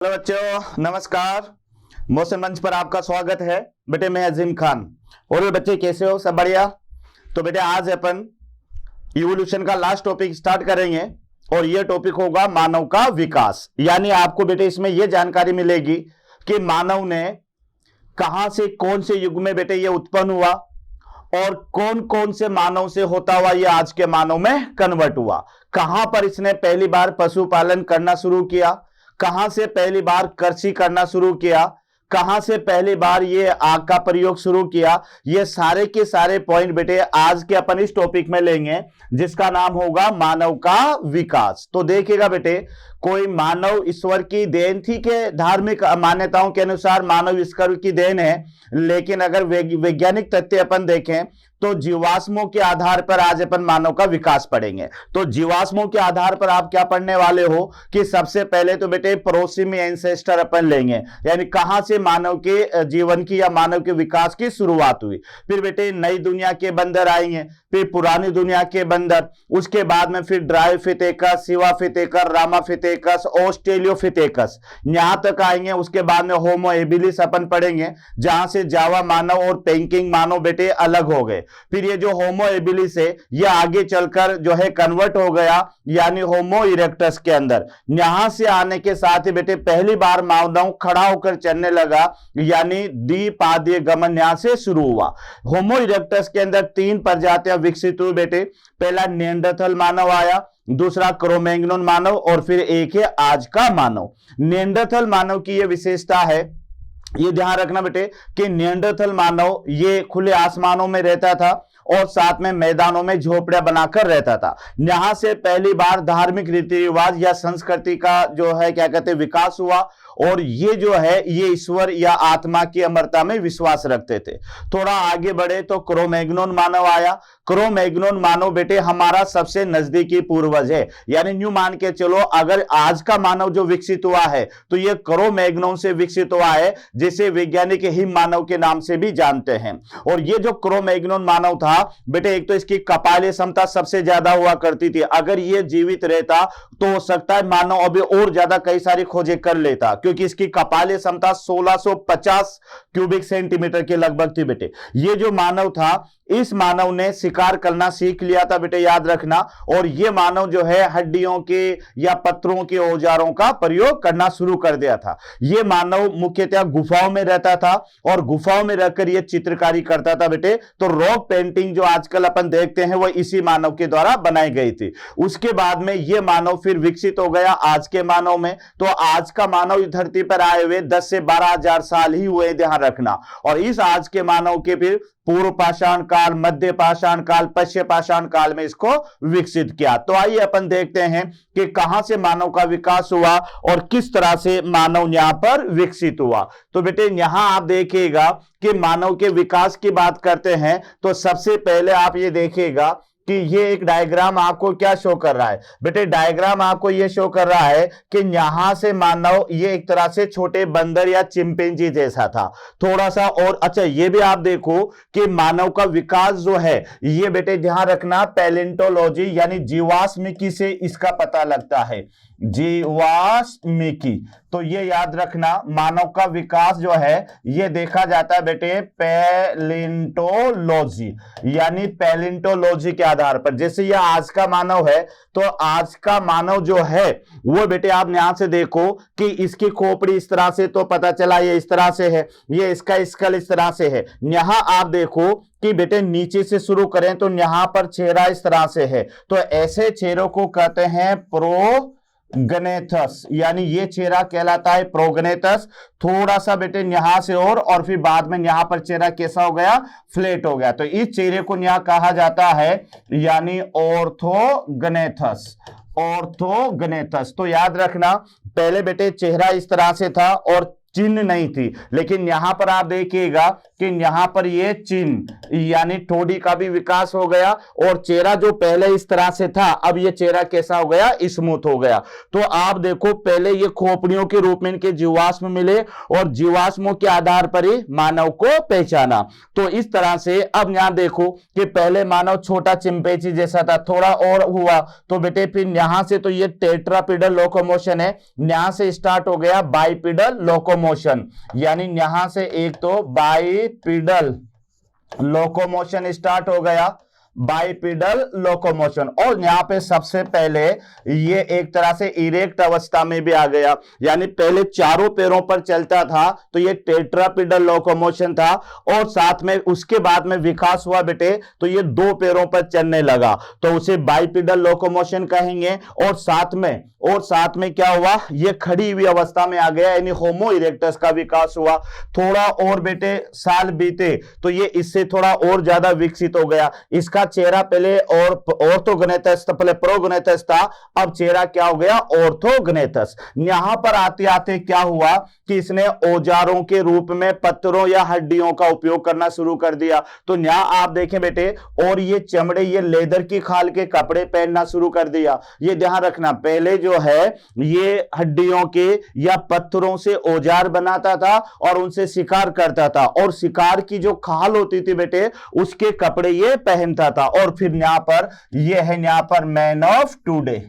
Hello बच्चों, नमस्कार। Motion मंच पर आपका स्वागत है। बेटे मैं अजीम खान। और ये बच्चे कैसे हो? सब बढ़िया? तो बेटे आज अपन इवोल्यूशन का लास्ट टॉपिक स्टार्ट करेंगे और ये टॉपिक होगा मानव का विकास। यानी आपको बेटे इसमें यह जानकारी मिलेगी कि मानव ने कहां से कौन से युग में बेटे ये उत्पन्न हुआ और कौन कौन से मानव से होता हुआ ये आज के मानव में कन्वर्ट हुआ। कहां पर इसने पहली बार पशुपालन करना शुरू किया, कहां से पहली बार कृषि करना शुरू किया, कहां से पहली बार ये आग का प्रयोग शुरू किया। ये सारे के सारे पॉइंट बेटे आज के अपन इस टॉपिक में लेंगे जिसका नाम होगा मानव का विकास। तो देखिएगा बेटे, कोई मानव ईश्वर की देन थी कि धार्मिक मान्यताओं के अनुसार मानव ईश्वर की देन है, लेकिन अगर वैज्ञानिक तथ्य अपन देखें तो जीवाश्मों के आधार पर आज अपन मानव का विकास पढ़ेंगे। तो जीवाश्मों के आधार पर आप क्या पढ़ने वाले हो कि सबसे पहले तो बेटे प्रोसिमी एंसेस्टर अपन लेंगे, यानी कहां से मानव के जीवन की या मानव के विकास की शुरुआत हुई। फिर बेटे नई दुनिया के बंदर आएंगे, फिर पुरानी दुनिया के बंदर, उसके बाद में फिर ड्रायोफिथेकस, सिवाफिथेकस, रामाफिथेकस, ऑस्ट्रेलियोफिथेकस, यहां तक आएंगे। उसके बाद में होमो एबिलिस अपन पढ़ेंगे, जहां से जावा मानव और पेंकिंग मानव बेटे अलग हो गए। फिर ये जो होमो एबिलिस है ये आगे चलकर जो है कन्वर्ट हो गया यानी होमो इरेक्टस के अंदर। यहां से आने के साथ ही बेटे पहली बार मानव खड़ा होकर चलने लगा, यानी द्विपादीय गमन यहां से शुरू हुआ। होमो इरेक्टस के अंदर 3 प्रजातियां विकसित हुई बेटे। पहला निएंडरथल मानव आया, दूसरा क्रो-मैग्नोन मानव और फिर एक है आज का मानव। निएंडरथल मानव की यह विशेषता है, ये ध्यान रखना बेटे कि निएंडरथल मानव ये खुले आसमानों में रहता था और साथ में मैदानों में झोपड़ियां बनाकर रहता था। यहां से पहली बार धार्मिक रीति रिवाज या संस्कृति का जो है क्या कहते हैं विकास हुआ और ये जो है ये ईश्वर या आत्मा की अमरता में विश्वास रखते थे। थोड़ा आगे बढ़े तो क्रो-मैग्नोन मानव आया। क्रो-मैग्नोन मानव बेटे हमारा सबसे नजदीकी पूर्वज है, यानी न्यू मान के चलो अगर आज का मानव जो विकसित हुआ है तो ये क्रो-मैग्नोन से विकसित हुआ है, जिसे वैज्ञानिक हिम मानव के नाम से भी जानते हैं। और ये जो क्रो-मैग्नोन मानव था बेटे, एक तो इसकी कपालीय क्षमता सबसे ज्यादा हुआ करती थी। अगर ये जीवित रहता तो हो सकता है मानव अभी और ज्यादा कई सारी खोजें कर लेता, क्योंकि इसकी कपालीय क्षमता 1650 क्यूबिक सेंटीमीटर के लगभग थी बेटे। ये जो मानव था इस मानव ने शिकार करना सीख लिया था बेटे, याद रखना। और ये मानव जो है हड्डियों के या पत्थरों के औजारों का प्रयोग करना शुरू कर दिया था। ये मानव मुख्यतः गुफाओं में रहता था और गुफाओं में रहकर ये चित्रकारी करता था बेटे। तो रॉक पेंटिंग जो आजकल अपन देखते हैं वो इसी मानव के द्वारा बनाई गई थी। उसके बाद में ये मानव फिर विकसित हो गया आज के मानव में। तो आज का मानव धरती पर आए हुए 10 से 12 हजार साल ही हुए, ध्यान रखना। और इस आज के मानव के फिर पूर्व पाषाण काल, मध्य पाषाण काल, पश्चिम पाषाण काल में इसको विकसित किया। तो आइए अपन देखते हैं कि कहां से मानव का विकास हुआ और किस तरह से मानव यहां पर विकसित हुआ। तो बेटे यहां आप देखिएगा कि मानव के विकास की बात करते हैं तो सबसे पहले आप ये देखिएगा कि ये एक डायग्राम आपको क्या शो कर रहा है। बेटे डायग्राम आपको ये शो कर रहा है कि यहां से मानव ये एक तरह से छोटे बंदर या चिंपैंजी जैसा था थोड़ा सा। और अच्छा ये भी आप देखो कि मानव का विकास जो है ये बेटे ध्यान रखना पैलेंटोलॉजी यानी जीवाश्मिकी से इसका पता लगता है, जीवाश्मिकी। तो ये याद रखना मानव का विकास जो है ये देखा जाता है बेटे पैलेंटोलॉजी यानी पैलेंटोलॉजी के आधार पर। जैसे ये आज का मानव है तो आज का मानव जो है वो बेटे आप यहां से देखो कि इसकी खोपड़ी इस तरह से, तो पता चला ये इस तरह से है, ये इसका स्कल इस तरह से है। यहां आप देखो कि बेटे नीचे से शुरू करें तो यहां पर चेहरा इस तरह से है। तो ऐसे चेहरों को कहते हैं प्रोगनेथस, यानी ये चेहरा कहलाता है प्रोगनेथस। थोड़ा सा बेटे यहां से और फिर बाद में यहां पर चेहरा कैसा हो गया, फ्लैट हो गया। तो इस चेहरे को यहां कहा जाता है यानी ऑर्थोगनेथस, ऑर्थोगनेथस। तो याद रखना पहले बेटे चेहरा इस तरह से था और चिन्ह नहीं थी। लेकिन यहां पर आप देखिएगा कि यहां पर ये चिन्ह यानी ठोड़ी का भी विकास हो गया, और चेहरा जो पहले इस तरह से था अब ये चेहरा कैसा हो गया, स्मूथ हो गया। तो आप देखो पहले ये खोपड़ियों के रूप में इनके जीवाश्म मिले और जीवाश्मों के आधार पर ही मानव को पहचाना। तो इस तरह से अब यहां देखो कि पहले मानव छोटा चिंपैंजी जैसा था, थोड़ा और हुआ तो बेटे फिर यहां से तो ये टेट्रापिडल लोकोमोशन है, यहां से स्टार्ट हो गया बाइपिडल लोकोमोशन, यानी यहां से एक तो बाइपिडल लोकोमोशन स्टार्ट हो गया, बाइपिडल लोकोमोशन। और यहां पे सबसे पहले ये एक तरह से इरेक्ट अवस्था में भी आ गया, यानी पहले चारों पैरों पर चलता था तो ये टेट्रापिडल लोकोमोशन था, और साथ में उसके बाद में विकास हुआ बेटे तो ये दो पैरों पर चलने लगा तो उसे बाइपिडल लोकोमोशन कहेंगे। और साथ में क्या हुआ, ये खड़ी हुई अवस्था में आ गया, यानी होमो इरेक्टस का विकास हुआ। थोड़ा और बेटे साल बीते तो ये इससे थोड़ा और ज्यादा विकसित हो गया। इसका चेहरा पहले ऑर्थोगनेथस था, पहले प्रोगनेथस था, अब चेहरा क्या हो गया, ऑर्थोगनेथस। यहां पर आते आते क्या हुआ कि इसने औजारों के रूप में पत्थरों या हड्डियों का उपयोग करना शुरू कर दिया। तो यहां आप देखें बेटे, और ये चमड़े, ये लेदर की खाल के कपड़े पहनना शुरू कर दिया। ये ध्यान रखना, पहले जो है ये हड्डियों के या पत्थरों से औजार बनाता था और उनसे शिकार करता था, और शिकार की जो खाल होती थी बेटे उसके कपड़े ये पहनता था। और फिर यहां पर ये है, यहां पर मैन ऑफ टुडे,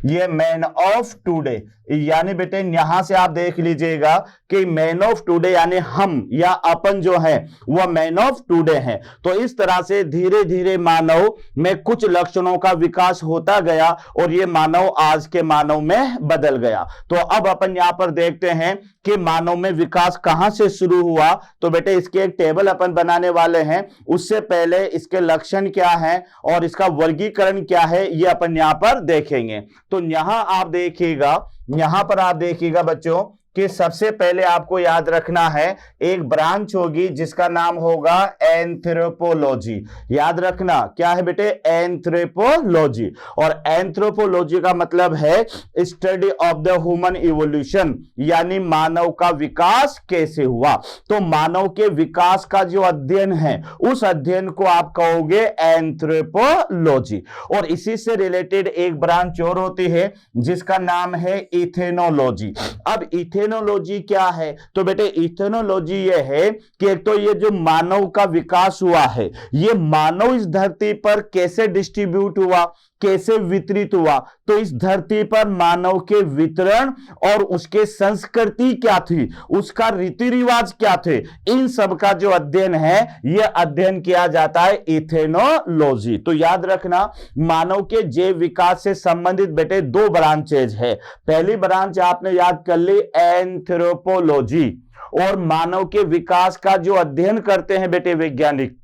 ये मैन ऑफ टुडे, यानी बेटे यहां से आप देख लीजिएगा कि मैन ऑफ टुडे यानी हम या अपन जो है वह मैन ऑफ टुडे है। तो इस तरह से धीरे धीरे मानव में कुछ लक्षणों का विकास होता गया और ये मानव आज के मानव में बदल गया। तो अब अपन यहां पर देखते हैं कि मानव में विकास कहां से शुरू हुआ। तो बेटे इसके एक टेबल अपन बनाने वाले हैं, उससे पहले इसके लक्षण क्या है और इसका वर्गीकरण क्या है ये अपन यहां पर देखेंगे। तो यहां आप देखिएगा, यहां पर आप देखिएगा बच्चों कि सबसे पहले आपको याद रखना है एक ब्रांच होगी जिसका नाम होगा एंथ्रोपोलॉजी। याद रखना क्या है बेटे, एंथ्रोपोलॉजी। और एंथ्रोपोलॉजी का मतलब है study of the human evolution, यानी मानव का विकास कैसे हुआ। तो मानव के विकास का जो अध्ययन है उस अध्ययन को आप कहोगे एंथ्रोपोलॉजी। और इसी से रिलेटेड एक ब्रांच और होती है जिसका नाम है इथेनोलॉजी। अब इथेनोलॉजी क्या है, तो बेटे इथेनोलॉजी ये है कि एक तो ये जो मानव का विकास हुआ है ये मानव इस धरती पर कैसे डिस्ट्रीब्यूट हुआ, कैसे वितरित हुआ। तो इस धरती पर मानव के वितरण और उसके संस्कृति क्या थी, उसका रीति रिवाज क्या थे, इन सब का जो अध्ययन है यह अध्ययन किया जाता है इथेनोलॉजी। तो याद रखना मानव के जैव विकास से संबंधित बेटे दो ब्रांचेज है। पहली ब्रांच आपने याद कर ली एंथ्रोपोलॉजी, और मानव के विकास का जो अध्ययन करते हैं बेटे वैज्ञानिक,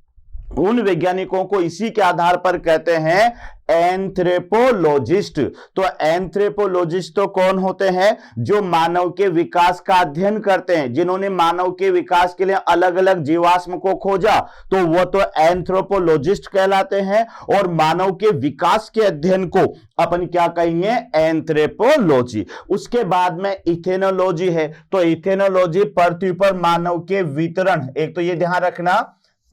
उन वैज्ञानिकों को इसी के आधार पर कहते हैं एंथ्रोपोलॉजिस्ट। तो एंथ्रोपोलॉजिस्ट तो कौन होते हैं, जो मानव के विकास का अध्ययन करते हैं, जिन्होंने मानव के विकास के लिए अलग अलग जीवाश्म को खोजा, तो वो तो एंथ्रोपोलॉजिस्ट कहलाते हैं। और मानव के विकास के अध्ययन को अपन क्या कहेंगे, एंथ्रोपोलॉजी। उसके बाद में इथेनोलॉजी है। तो इथेनोलॉजी पृथ्वी पर मानव के वितरण, एक तो ये ध्यान रखना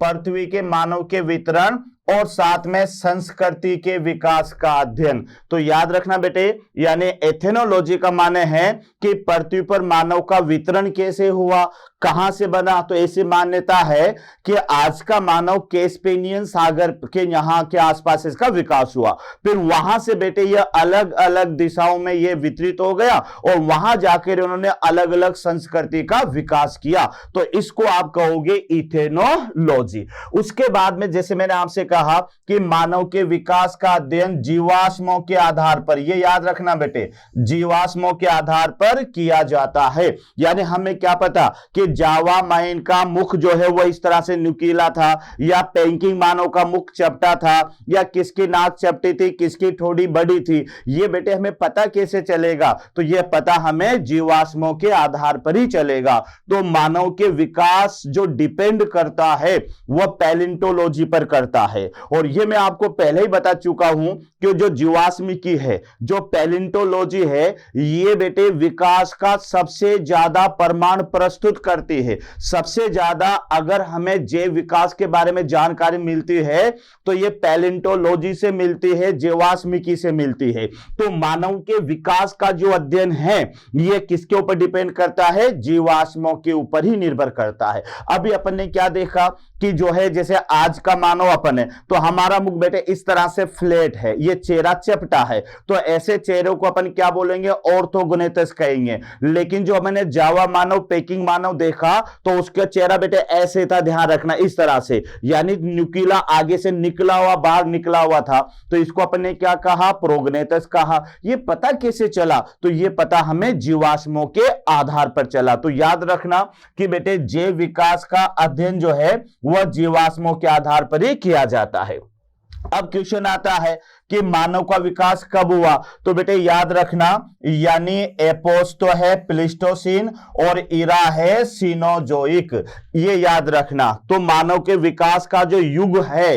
पृथ्वी के मानव के वितरण और साथ में संस्कृति के विकास का अध्ययन। तो याद रखना बेटे, यानी एथेनोलॉजी का माने है कि पृथ्वी पर मानव का वितरण कैसे हुआ, कहां से बना। तो ऐसी मान्यता है कि आज का मानव कैस्पेनियन सागर के यहां के आसपास इसका विकास हुआ, फिर वहां से बेटे ये अलग अलग दिशाओं में ये वितरित हो गया और वहां जाकर उन्होंने अलग अलग संस्कृति का विकास किया। तो इसको आप कहोगे इथेनोलॉजी। उसके बाद में जैसे मैंने आपसे कहा कि मानव के विकास का अध्ययन जीवाश्मों के आधार पर, ये याद रखना बेटे, जीवाश्मों के आधार पर किया जाता है। यानी हमें क्या पता कि जावा माइन का मुख जो है वो इस तरह से नुकीला था, या पेंकिंग मानव का मुख चपटा था, या किसकी नाक चपटी थी, किसकी ठोड़ी बड़ी थी, ये बेटे हमें पता कैसे चलेगा, तो ये पता हमें जीवाश्मों के आधार पर ही चलेगा। तो मानव के विकास जो डिपेंड करता है वह पैलियोंटोलॉजी पर करता है। है। और ये मैं आपको पहले ही बता चुका हूं कि जो जीवाश्मिकी है, जो पैलियोंटोलॉजी है, ये बेटे विकास का सबसे ज्यादा प्रमाण प्रस्तुत करती है। सबसे ज्यादा अगर हमें जैव विकास के बारे में जानकारी मिलती है तो ये पैलियोंटोलॉजी से मिलती है, जीवाश्मिकी से मिलती है। तो मानव के विकास का जो अध्ययन है ये किसके ऊपर डिपेंड करता है? जीवाश्मों के ऊपर ही निर्भर करता है। अभी अपन ने क्या देखा कि जो है जैसे आज का मानव अपन है तो हमारा मुख बेटे इस तरह से फ्लैट है, ये चेहरा चपटा है, तो ऐसे चेहरों को अपन क्या बोलेंगे? ऑर्थोगोनेटस कहेंगे। लेकिन जो हमने जावा मानव, पेकिंग मानव देखा तो उसका चेहरा बेटे ऐसे था, ध्यान रखना, इस तरह से, यानी न्यूक्लिया आगे से निकला हुआ, बाहर निकला हुआ था, तो इसको अपन ने क्या कहा? प्रोगनेटस कहा। ये पता कैसे चला? तो ये पता हमें जीवाश्मों के आधार पर चला। तो याद रखना कि बेटे जैव विकास का अध्ययन जो है वह जीवाश्मों के आधार पर ही किया जाता है। अब क्वेश्चन आता है कि मानव का विकास कब हुआ? तो बेटे याद रखना, यानी एपोस तो है प्लीस्टोसीन और इरा है सीनोजोइक, ये याद रखना। तो मानव के विकास का जो युग है,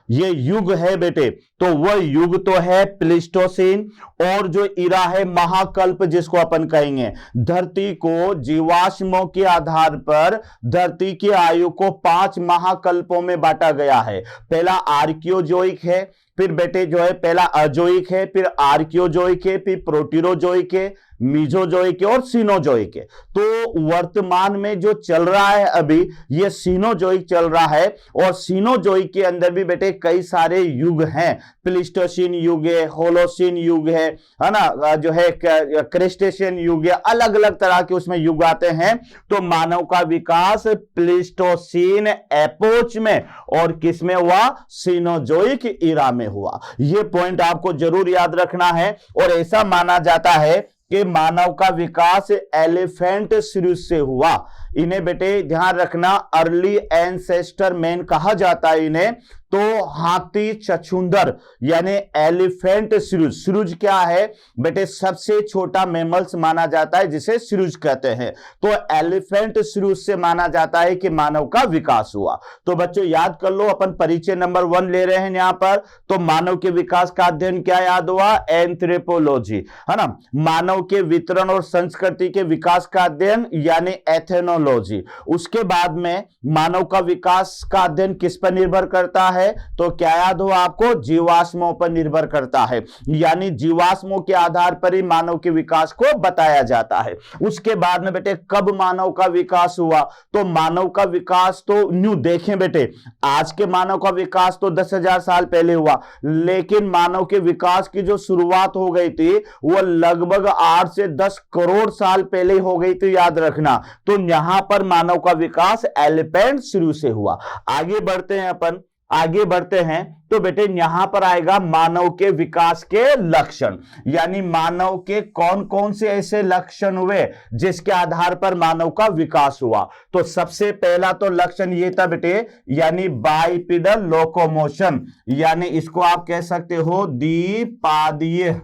ये युग है बेटे, तो वह युग तो है प्लीस्टोसीन, और जो इरा है महाकल्प जिसको अपन कहेंगे। धरती को जीवाश्मों के आधार पर धरती की आयु को 5 महाकल्पों में बांटा गया है। पहला आर्कियोजोइक है, फिर बेटे जो है पहला अजोइक है, फिर आर्कियोजोइक है, फिर प्रोटीरोजोइक है, मीजोजोइक है और सीनोजोइक है। तो वर्तमान में जो चल रहा है अभी ये सीनोजोइक चल रहा है, और सीनोजोइक के अंदर भी बेटे कई सारे युग हैं। प्लीस्टोसीन युग है, होलोसीन युग है ना, जो है क्रेस्टेशियन युग है, अलग अलग तरह के उसमें युग आते हैं। तो मानव का विकास प्लीस्टोसीन एपोच में और किस में हुआ? सीनोजोइक इरा में हुआ। यह पॉइंट आपको जरूर याद रखना है। और ऐसा माना जाता है कि मानव का विकास एलिफेंट सीरीज से हुआ। इन्हें बेटे ध्यान रखना अर्ली एंसेस्टर मैन कहा जाता है इन्हें। तो हाथी छछूंदर यानी एलिफेंट सीरीज। सीरीज क्या है बेटे? सबसे छोटा मैमल्स माना जाता है जिसे सीरीज कहते हैं। तो एलिफेंट सीरीज से माना जाता है कि मानव का विकास हुआ। तो बच्चों याद कर लो, अपन परिचय नंबर 1 ले रहे हैं यहां पर। तो मानव के विकास का अध्ययन क्या याद हुआ? एंथ्रोपोलॉजी, है ना। मानव के वितरण और संस्कृति के विकास का अध्ययन यानी एथेनोलॉजी। उसके बाद में मानव का विकास का अध्ययन किस पर निर्भर करता है? तो क्या याद हो आपको? जीवाश्मों पर निर्भर करता है, यानी जीवाश्मों के आधार पर ही मानव के विकास को बताया जाता है। उसके बाद में बेटे कब मानव का विकास हुआ? तो मानव का विकास तो न्यू देखें बेटे, आज के मानव का विकास तो 10,000 साल पहले हुआ, लेकिन मानव के विकास की जो शुरुआत हो गई थी वो लगभग 8 से 10 करोड़ साल पहले हो गई थी, याद रखना। तो यहां पर मानव का विकास एलिफेंट शुरू से हुआ। आगे बढ़ते हैं अपन, आगे बढ़ते हैं तो बेटे यहां पर आएगा मानव के विकास के लक्षण, यानी मानव के कौन कौन से ऐसे लक्षण हुए जिसके आधार पर मानव का विकास हुआ। तो सबसे पहला तो लक्षण ये था बेटे, यानी बाइपिडल लोकोमोशन, यानी इसको आप कह सकते हो द्विपादीय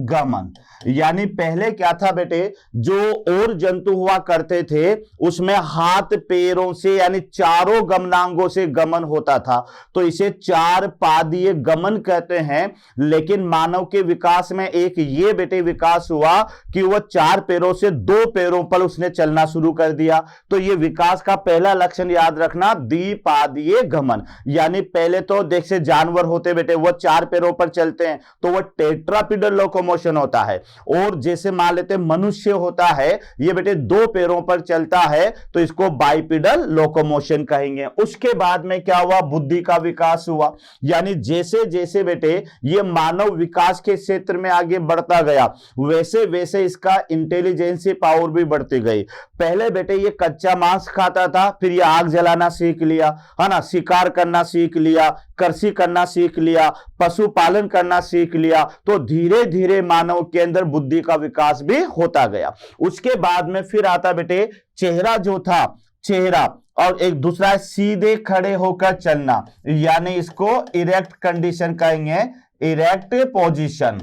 गमन। यानी पहले क्या था बेटे, जो और जंतु हुआ करते थे उसमें हाथ पैरों से यानी चारों गमनांगों से गमन होता था, तो इसे 4 पादीय गमन कहते हैं। लेकिन मानव के विकास में एक ये बेटे विकास हुआ कि वह 4 पैरों से 2 पैरों पर उसने चलना शुरू कर दिया। तो ये विकास का पहला लक्षण याद रखना, द्विपादीय गमन। यानी पहले तो देख से जानवर होते बेटे वो 4 पैरों पर चलते हैं तो वह टेट्रापिडल लोकोमोशन होता है। और जैसे मान लेते मनुष्य होता है ये बेटे 2 पैरों पर चलता है तो इसको बाइपिडल लोकोमोशन कहेंगे। उसके बाद में क्या हुआ? बुद्धि का विकास हुआ, यानी जैसे जैसे बेटे ये मानव विकास के क्षेत्र में आगे बढ़ता गया वैसे वैसे इसका इंटेलिजेंसी पावर भी बढ़ती गई। पहले बेटे ये कच्चा मांस खाता था, फिर ये आग जलाना सीख लिया, है ना, शिकार करना सीख लिया, कृषि करना सीख लिया, पशुपालन करना सीख लिया। तो धीरे धीरे मानव के अंदर बुद्धि का विकास भी होता गया। उसके बाद में फिर आता बेटे चेहरा, जो था चेहरा, और एक दूसरा है सीधे खड़े होकर चलना, यानी इसको इरेक्ट कंडीशन कहेंगे, इरेक्ट पोजीशन।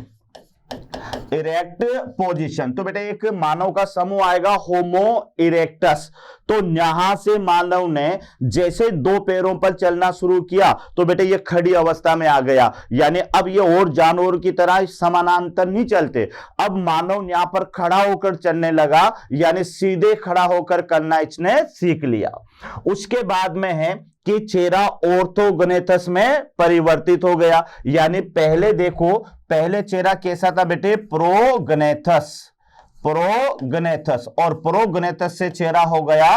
Erect position. तो बेटे एक मानव का समूह आएगा होमो इरेक्टस। तो यहां से मानव ने जैसे दो पैरों पर चलना शुरू किया तो बेटे ये खड़ी अवस्था में आ गया, यानी अब ये और जानवरों की तरह समानांतर नहीं चलते। अब मानव यहां पर खड़ा होकर चलने लगा, यानी सीधे खड़ा होकर करना इसने सीख लिया। उसके बाद में है कि चेहरा ऑर्थोगोनेथस में परिवर्तित हो गया, यानी पहले देखो, पहले चेहरा कैसा था बेटे, प्रोगनेथस, प्रोगनेथस, और प्रोगनेथस से चेहरा हो गया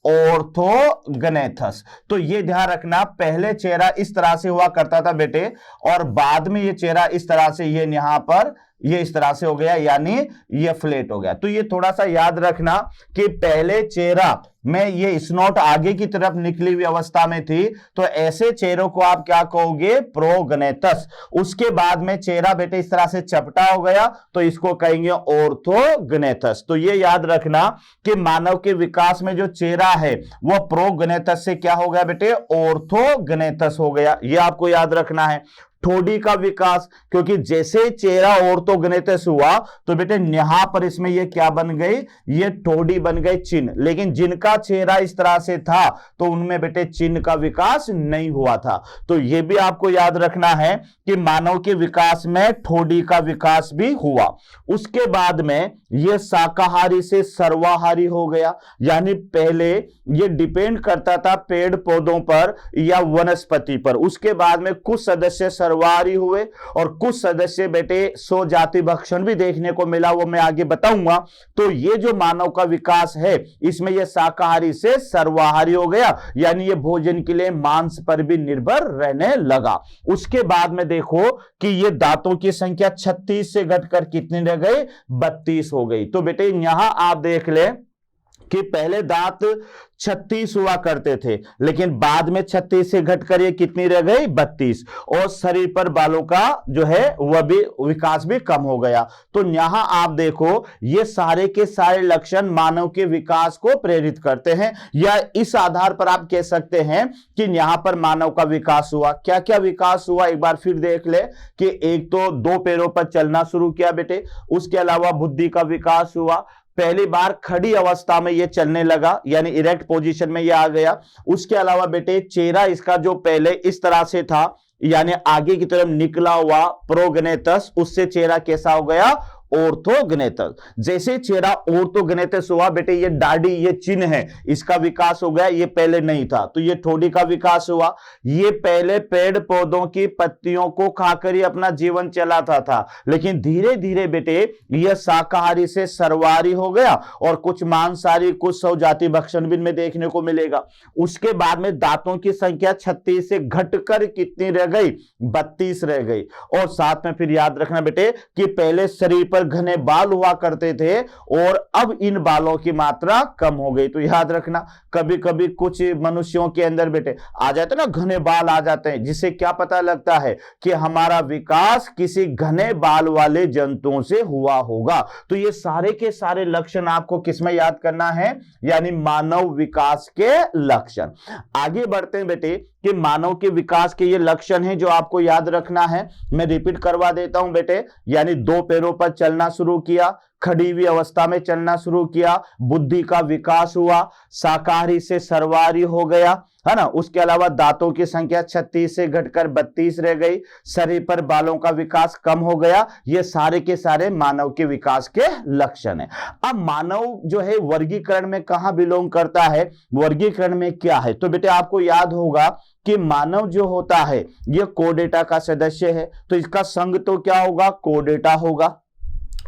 ऑर्थोगनेथस। तो ये ध्यान रखना, पहले चेहरा इस तरह से हुआ करता था बेटे, और बाद में ये चेहरा इस तरह से, ये यहां पर ये इस तरह से हो गया, यानी ये फ्लैट हो गया। तो ये थोड़ा सा याद रखना कि पहले चेहरा में ये स्नोट आगे की तरफ निकली हुई अवस्था में थी, तो ऐसे चेहरों को आप क्या कहोगे, प्रोगनेथस। उसके बाद में चेहरा बेटे इस तरह से चपटा हो गया, तो इसको कहेंगे ऑर्थोगनेथस। तो ये याद रखना कि मानव के विकास में जो चेहरा है वो प्रोगनेथस से क्या हो गया बेटे, ऑर्थोगनेथस हो गया। ये आपको याद रखना है। ठोड़ी का विकास, क्योंकि जैसे चेहरा ऑर्थोगनेथस हुआ तो बेटे यहां पर इसमें ये क्या बन गई, ये ठोड़ी बन गई, चिन्ह। लेकिन जिनका चेहरा इस तरह से था तो उनमें बेटे चिन्ह का विकास नहीं हुआ था। तो ये भी आपको याद रखना है कि मानव के विकास में ठोड़ी का विकास भी हुआ। उसके बाद में ये शाकाहारी से सर्वाहारी हो गया, यानी पहले ये डिपेंड करता था पेड़ पौधों पर या वनस्पति पर। उसके बाद में कुछ सदस्य सर्वाहारी हुए और कुछ सदस्य बेटे स्वजाति भक्षण भी देखने को मिला, वो मैं आगे बताऊंगा। तो ये जो मानव का विकास है इसमें ये शाकाहारी से सर्वाहारी हो गया, यानी ये भोजन के लिए मांस पर भी निर्भर रहने लगा। उसके बाद में देखो कि ये दांतों की संख्या 36 से घटकर कितनी रह गई, 32 हो गई। तो बेटे यहां आप देख ले कि पहले दांत 36 हुआ करते थे, लेकिन बाद में 36 से घटकर ये कितनी रह गई, 32। और शरीर पर बालों का जो है वह भी विकास भी कम हो गया। तो यहां आप देखो ये सारे के सारे लक्षण मानव के विकास को प्रेरित करते हैं, या इस आधार पर आप कह सकते हैं कि यहां पर मानव का विकास हुआ। क्या क्या विकास हुआ एक बार फिर देख ले कि एक तो दो पैरों पर चलना शुरू किया बेटे, उसके अलावा बुद्धि का विकास हुआ, पहली बार खड़ी अवस्था में ये चलने लगा, यानी इरेक्ट पोजीशन में ये आ गया। उसके अलावा बेटे चेहरा इसका जो पहले इस तरह से था, यानी आगे की तरफ निकला हुआ प्रोगनेथस, उससे चेहरा कैसा हो गया, ऑर्थोगनेथस। जैसे चेहरा ऑर्थोगनेथस हुआ बेटे ये दाढ़ी, ये चिन्ह है, इसका विकास हो गया, ये पहले नहीं था। तो ये ठोड़ी का विकास हुआ। ये पहले पेड़ पौधों की पत्तियों को खाकर ही अपना जीवन चलाता था, लेकिन धीरे धीरे बेटे यह शाकाहारी से सर्वाहारी हो गया और कुछ मांसाहारी, कुछ स्वजाति भक्षण भी में देखने को मिलेगा। उसके बाद में दांतों की संख्या 36 से घटकर कितनी रह गई, 32 रह गई। और साथ में फिर याद रखना बेटे कि पहले शरीर पर घने बाल हुआ करते थे और अब इन बालों की मात्रा कम हो गई। तो याद रखना कभी कभी कुछ मनुष्यों के अंदर बेटे आ जाते ना, घने बाल आ जाते हैं, जिससे क्या पता लगता है कि हमारा विकास किसी घने बाल वाले जंतुओं से हुआ होगा। तो ये सारे के सारे लक्षण आपको किसमें याद करना है, यानी मानव विकास के लक्षण। आगे बढ़ते हैं बेटे कि मानव के विकास के ये लक्षण हैं जो आपको याद रखना है। मैं रिपीट करवा देता हूं बेटे, यानी दो पैरों पर चलना शुरू किया, खड़ी हुई अवस्था में चलना शुरू किया, बुद्धि का विकास हुआ, शाकाहारी से सर्वाहारी हो गया, है ना। उसके अलावा दांतों की संख्या 36 से घटकर 32 रह गई, शरीर पर बालों का विकास कम हो गया। ये सारे के सारे मानव के विकास के लक्षण है। अब मानव जो है वर्गीकरण में कहां बिलोंग करता है, वर्गीकरण में क्या है, तो बेटे आपको याद होगा कि मानव जो होता है यह कोडेटा का सदस्य है, तो इसका संघ तो क्या होगा, कोडेटा होगा।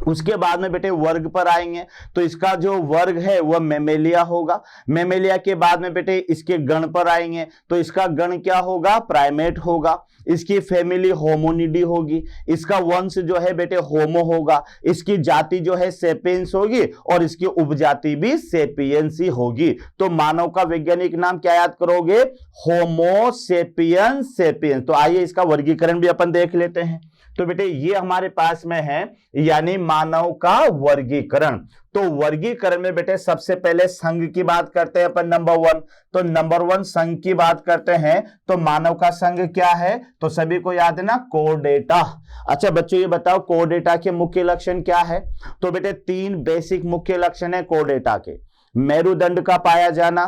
उसके बाद में बेटे वर्ग पर आएंगे तो इसका जो वर्ग है वह मेमेलिया होगा। मेमेलिया के बाद में बेटे इसके गण पर आएंगे तो इसका गण क्या होगा, प्राइमेट होगा। इसकी फैमिली होमोनिडी होगी, इसका वंश जो है बेटे होमो होगा, इसकी जाति जो है सेपियंस होगी और इसकी उपजाति भी सेपियंस ही होगी। तो मानव का वैज्ञानिक नाम क्या याद करोगे, होमो सेपियंस सेपियंस। तो आइए इसका वर्गीकरण भी अपन देख लेते हैं। तो बेटे ये हमारे पास में है यानी मानव का वर्गीकरण। तो वर्गीकरण में बेटे सबसे पहले संघ की बात करते हैं अपन, नंबर 1। तो नंबर 1 संघ की बात करते हैं तो मानव का संघ क्या है, तो सभी को याद है ना, कोर्डेटा। अच्छा बच्चों ये बताओ कोर्डेटा के मुख्य लक्षण क्या है, तो बेटे 3 बेसिक मुख्य लक्षण है कोर्डेटा के। मेरुदंड का पाया जाना,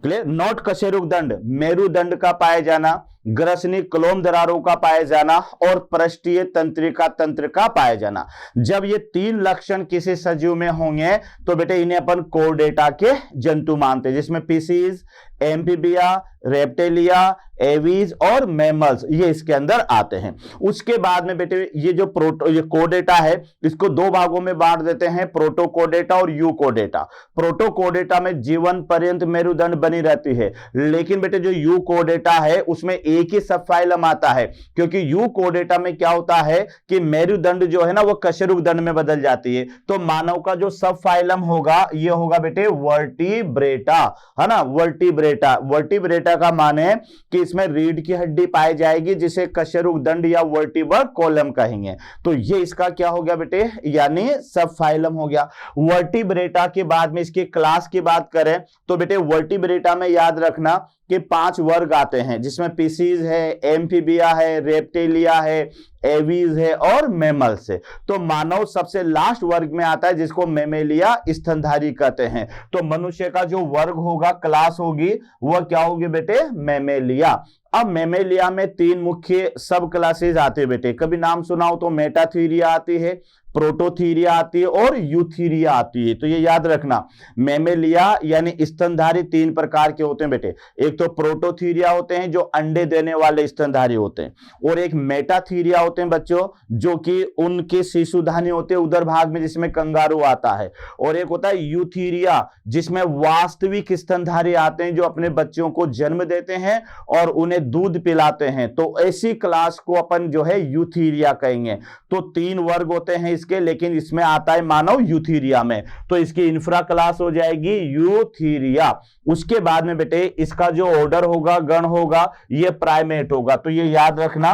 क्लियर, नॉट कशेरुक दंड, मेरुदंड का पाया जाना, ग्रसनी क्लोम दरारों का पाया जाना और पृष्ठीय तंत्रिका तंत्र का पाया जाना। जब ये 3 लक्षण किसी सजीव में होंगे तो बेटे इन्हें अपन कोर्डेटा के जंतु मानते हैं, जिसमें पीसीज, एम्फीबिया, रेप्टेलिया, एवीज और मैमल्स ये इसके अंदर आते हैं। उसके बाद में बेटे ये जो ये कोर्डेटा है इसको 2 भागों में बांट देते हैं, प्रोटोकोर्डेटा और यूकोर्डेटा। प्रोटोकोर्डेटा में जीवन पर्यंत मेरुदंड बनी रहती है, लेकिन बेटे जो यूकोर्डेटा है उसमें एक ही सब फाइलम आता है, क्योंकि यूकोर्डेटा में क्या होता है कि मेरुदंड जो है ना वो कशेरुक दंड में बदल जाती है। तो मानव का जो सब फाइलम होगा ये होगा बेटे वर्टिब्रेटा, है ना, वर्टिब्रेटा। वर्टिब्रेटा का माने कि इसमें रीढ़ की हड्डी पाई जाएगी जिसे कशेरुक दंड या वर्टिब्रल कॉलम कहेंगे। तो ये इसका क्या हो गया बेटे, यानी सब फाइलम हो गया। वर्टिब्रेटा के बाद में इसकी क्लास की बात करें तो बेटे वर्टिब्रेटा में याद रखना कि 5 वर्ग आते हैं, जिसमें पीसीज है, एम्फीबिया है, रेप्टेलिया है, एवीज है और मैमल्स है। तो मानव सबसे लास्ट वर्ग में आता है जिसको मेमेलिया स्तनधारी कहते हैं। तो मनुष्य का जो वर्ग होगा, क्लास होगी, वह क्या होगी बेटे, मेमेलिया। अब मेमेलिया में 3 मुख्य सब क्लासेस आते हैं बेटे, कभी नाम सुनाओ तो मेटाथीरिया आती है, प्रोटोथीरिया आती है और यूथीरिया आती है। तो ये याद रखना, मेमेलिया यानी स्तनधारी 3 प्रकार के होते हैं बेटे। एक तो प्रोटोथीरिया होते हैं जो अंडे देने वाले स्तनधारी होते हैं, और एक मेटाथीरिया होते हैं बच्चों जो कि उनके शिशुधानी होते हैं उधर भाग में जिसमें कंगारू आता है, और एक होता है यूथीरिया जिसमें वास्तविक स्तनधारी आते हैं जो अपने बच्चों को जन्म देते हैं और उन्हें दूध पिलाते हैं। तो ऐसी क्लास को अपन जो है यूथीरिया कहेंगे। तो 3 वर्ग होते हैं इसके, लेकिन इसमें आता है मानव यूथीरिया में, तो इसकी इंफ्रा क्लास हो जाएगी यूथीरिया। उसके बाद में बेटे इसका जो ऑर्डर होगा, गण होगा, ये प्राइमेट होगा। तो ये याद रखना,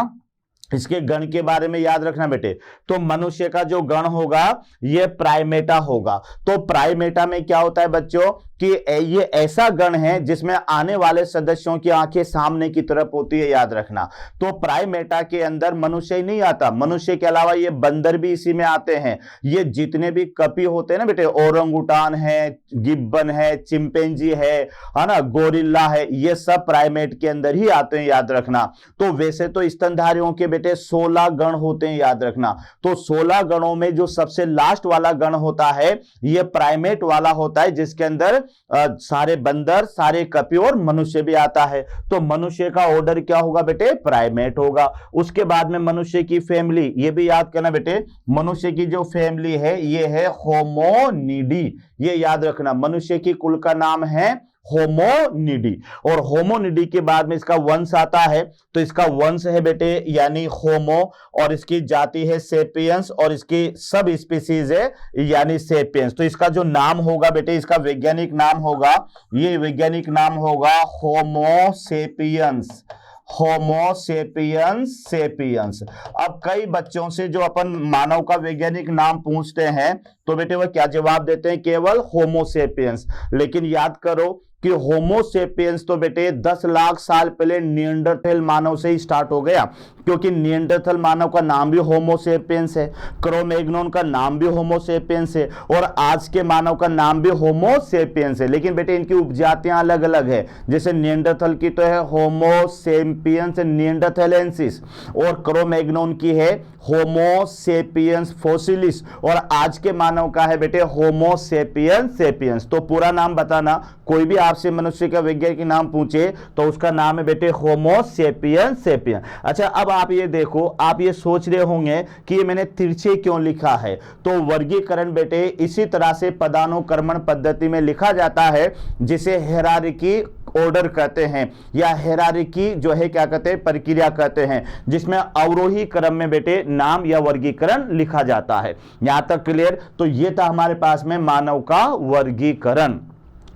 इसके गण के बारे में याद रखना बेटे। तो मनुष्य का जो गण होगा ये प्राइमेटा होगा। तो प्राइमेटा में क्या होता है बच्चों कि ये ऐसा गण है जिसमें आने वाले सदस्यों की आंखें सामने की तरफ होती है, याद रखना। तो प्राइमेटा के अंदर मनुष्य ही नहीं आता, मनुष्य के अलावा ये बंदर भी इसी में आते हैं। ये जितने भी कपी होते हैं ना बेटे, ओरंगुटान है, गिब्बन है, चिंपैंजी है ना, गोरिल्ला है, ये सब प्राइमेट के अंदर ही आते हैं, याद रखना। तो वैसे तो स्तनधारियों के बेटे 16 गण होते हैं, याद रखना। तो 16 गणों में जो सबसे लास्ट वाला गण होता है ये प्राइमेट वाला होता है, जिसके अंदर सारे बंदर, सारे कपी और मनुष्य भी आता है। तो मनुष्य का ऑर्डर क्या होगा बेटे, प्राइमेट होगा। उसके बाद में मनुष्य की फैमिली, ये भी याद करना बेटे, मनुष्य की जो फैमिली है ये है होमोनिडी, ये याद रखना। मनुष्य की कुल का नाम है होमोनिडी, और होमोनिडी के बाद में इसका वंश आता है। तो इसका वंश है बेटे यानी होमो, और इसकी जाति है सेपियंस, और इसकी सब स्पीसीज है यानी सेपियंस। तो इसका जो नाम होगा बेटे, इसका वैज्ञानिक नाम होगा, ये वैज्ञानिक नाम होगा होमोसेपियंस, होमोसेपियंस सेपियंस। अब कई बच्चों से जो अपन मानव का वैज्ञानिक नाम पूछते हैं तो बेटे वह क्या जवाब देते हैं, केवल होमोसेपियंस। लेकिन याद करो कि होमोसेपियंस तो बेटे 10 लाख साल पहले निएंडरथल मानव से ही स्टार्ट हो गया, क्योंकि निएंडरथल मानव का नाम भी होमोसेपियंस है, क्रो-मैग्नोन का नाम भी होमोसेपियंस है, और आज के मानव का नाम भी होमोसेपियंस है। लेकिन बेटे इनकी उपजातियां अलग अलग है, जैसे निएंडरथल की तो है होमोसेपियंस निएंडरथलेंसिस, और क्रो-मैग्नोन की है होमोसेपियंस फोसिलिस, और आज के मानव का है बेटे होमोसेपियंस सेपियंस। तो पूरा नाम बताना, कोई भी आपसे मनुष्य का वैज्ञानिक नाम पूछे तो उसका नाम है बेटे होमोसेपियंस सेपियंस। अच्छा अब आप ये देखो, आप ये सोच रहे होंगे कि ये मैंने तिरछे क्यों लिखा है। तो वर्गीकरण बेटे इसी तरह से पदानुक्रमण पद्धति में लिखा जाता है, जिसे हायरार्की ऑर्डर कहते हैं, या हायरार्की जो है क्या कहते हैं, प्रक्रिया कहते हैं, जिसमें अवरोही क्रम में बेटे नाम या वर्गीकरण लिखा जाता है। यहां तक क्लियर। तो ये था हमारे पास में मानव का वर्गीकरण।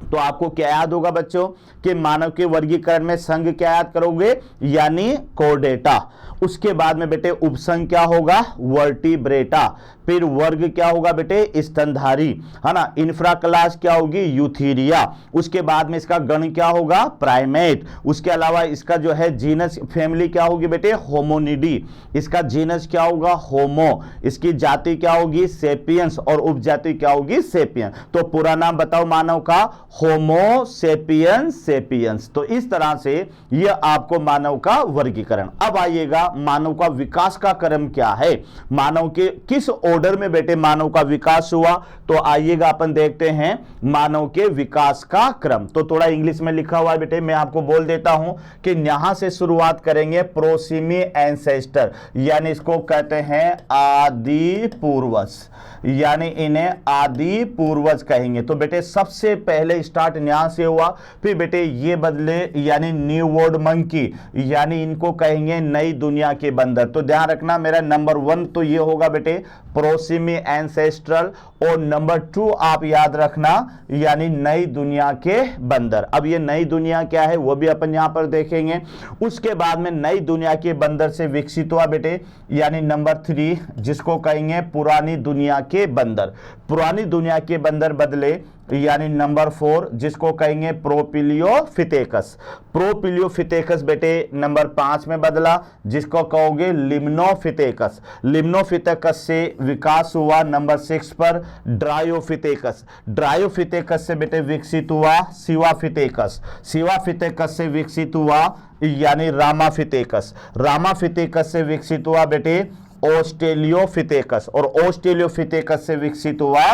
तो आपको क्या याद होगा बच्चों कि मानव के वर्गीकरण में संघ क्या याद करोगे, यानी कोर्डेटा। उसके बाद में बेटे उपसंघ क्या होगा, वर्टिब्रेटा। फिर वर्ग क्या होगा बेटे, स्तनधारी, है ना। इंफ्रा क्लास क्या होगी, यूथीरिया। उसके बाद में इसका गण क्या होगा, प्राइमेट। उसके अलावा इसका जो है जीनस फैमिली क्या होगी बेटे, होमोनिडी। इसका जीनस क्या होगा, होमो। इसकी जाति क्या होगी, सेपियंस, और उपजाति क्या होगी, सेपियन। तो पूरा नाम बताओ मानव का, होमो सेपियंस सेपियंस। तो इस तरह से यह आपको मानव का वर्गीकरण। अब आइएगा मानव का विकास का क्रम क्या है, मानव के किस ऑर्डर में बेटे मानव का विकास हुआ। तो आइएगा अपन देखते हैं मानव के विकास का क्रम। तो थोड़ा इंग्लिश में लिखा हुआ है बेटे, मैं आपको बोल देता हूं कि यहां से शुरुआत करेंगे प्रोसिमी एंसेस्टर, यानी इसको कहते हैं आदि पूर्वज, यानी इन्हें आदि पूर्वज कहेंगे। तो बेटे सबसे पहले स्टार्ट यहां से हुआ, फिर बेटे ये बदले यानी न्यू वर्ल्ड मंकी, यानी इनको कहेंगे नई दुनिया के बंदर। तो ध्यान रखना मेरा नंबर 1 तो ये होगा बेटे प्रोसिमी एंसेस्ट्रल, और नंबर 2 आप याद रखना यानी नई दुनिया के बंदर। अब ये नई दुनिया क्या है वो भी अपन यहां पर देखेंगे। उसके बाद में नई दुनिया के बंदर से विकसित हुआ बेटे यानी नंबर 3 जिसको कहेंगे पुरानी दुनिया के बंदर। पुरानी दुनिया के बंदर बदले यानी नंबर 4 जिसको कहेंगे प्रोपिलियोफिथेकस। प्रोपिलियोफिथेकस बेटे नंबर 5 में बदला जिसको कहोगे लिम्नोफिथेकस। लिम्नोफिथेकस से विकास हुआ नंबर 6 पर ड्रायोफिथेकस। ड्रायोफिथेकस से बेटे विकसित हुआ सिवाफिथेकस। सिवाफिथेकस से विकसित हुआ यानी रामाफिथेकस। रामाफिथेकस से विकसित हुआ बेटे ऑस्ट्रेलियोफिथेकस, और ऑस्ट्रेलियोफिथेकस से विकसित हुआ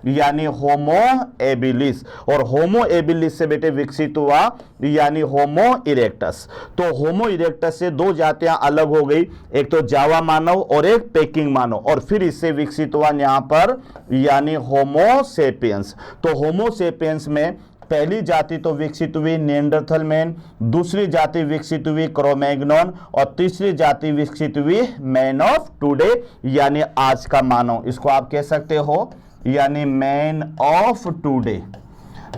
यानी होमो एबिलिस, और होमो एबिलिस से बेटे विकसित हुआ यानी होमो इरेक्टस। तो होमो इरेक्टस से 2 जातियां अलग हो गई, एक तो जावा मानव और एक पेकिंग मानव, और फिर इससे विकसित हुआ यहां पर यानी होमो सेपियंस। तो होमो सेपियंस में पहली जाति तो विकसित हुई निएंडरथल मैन, दूसरी जाति विकसित हुई क्रोमैग्नॉन, और तीसरी जाति विकसित हुई मैन ऑफ टुडे यानी आज का मानव। इसको आप कह सकते हो यानी man of today,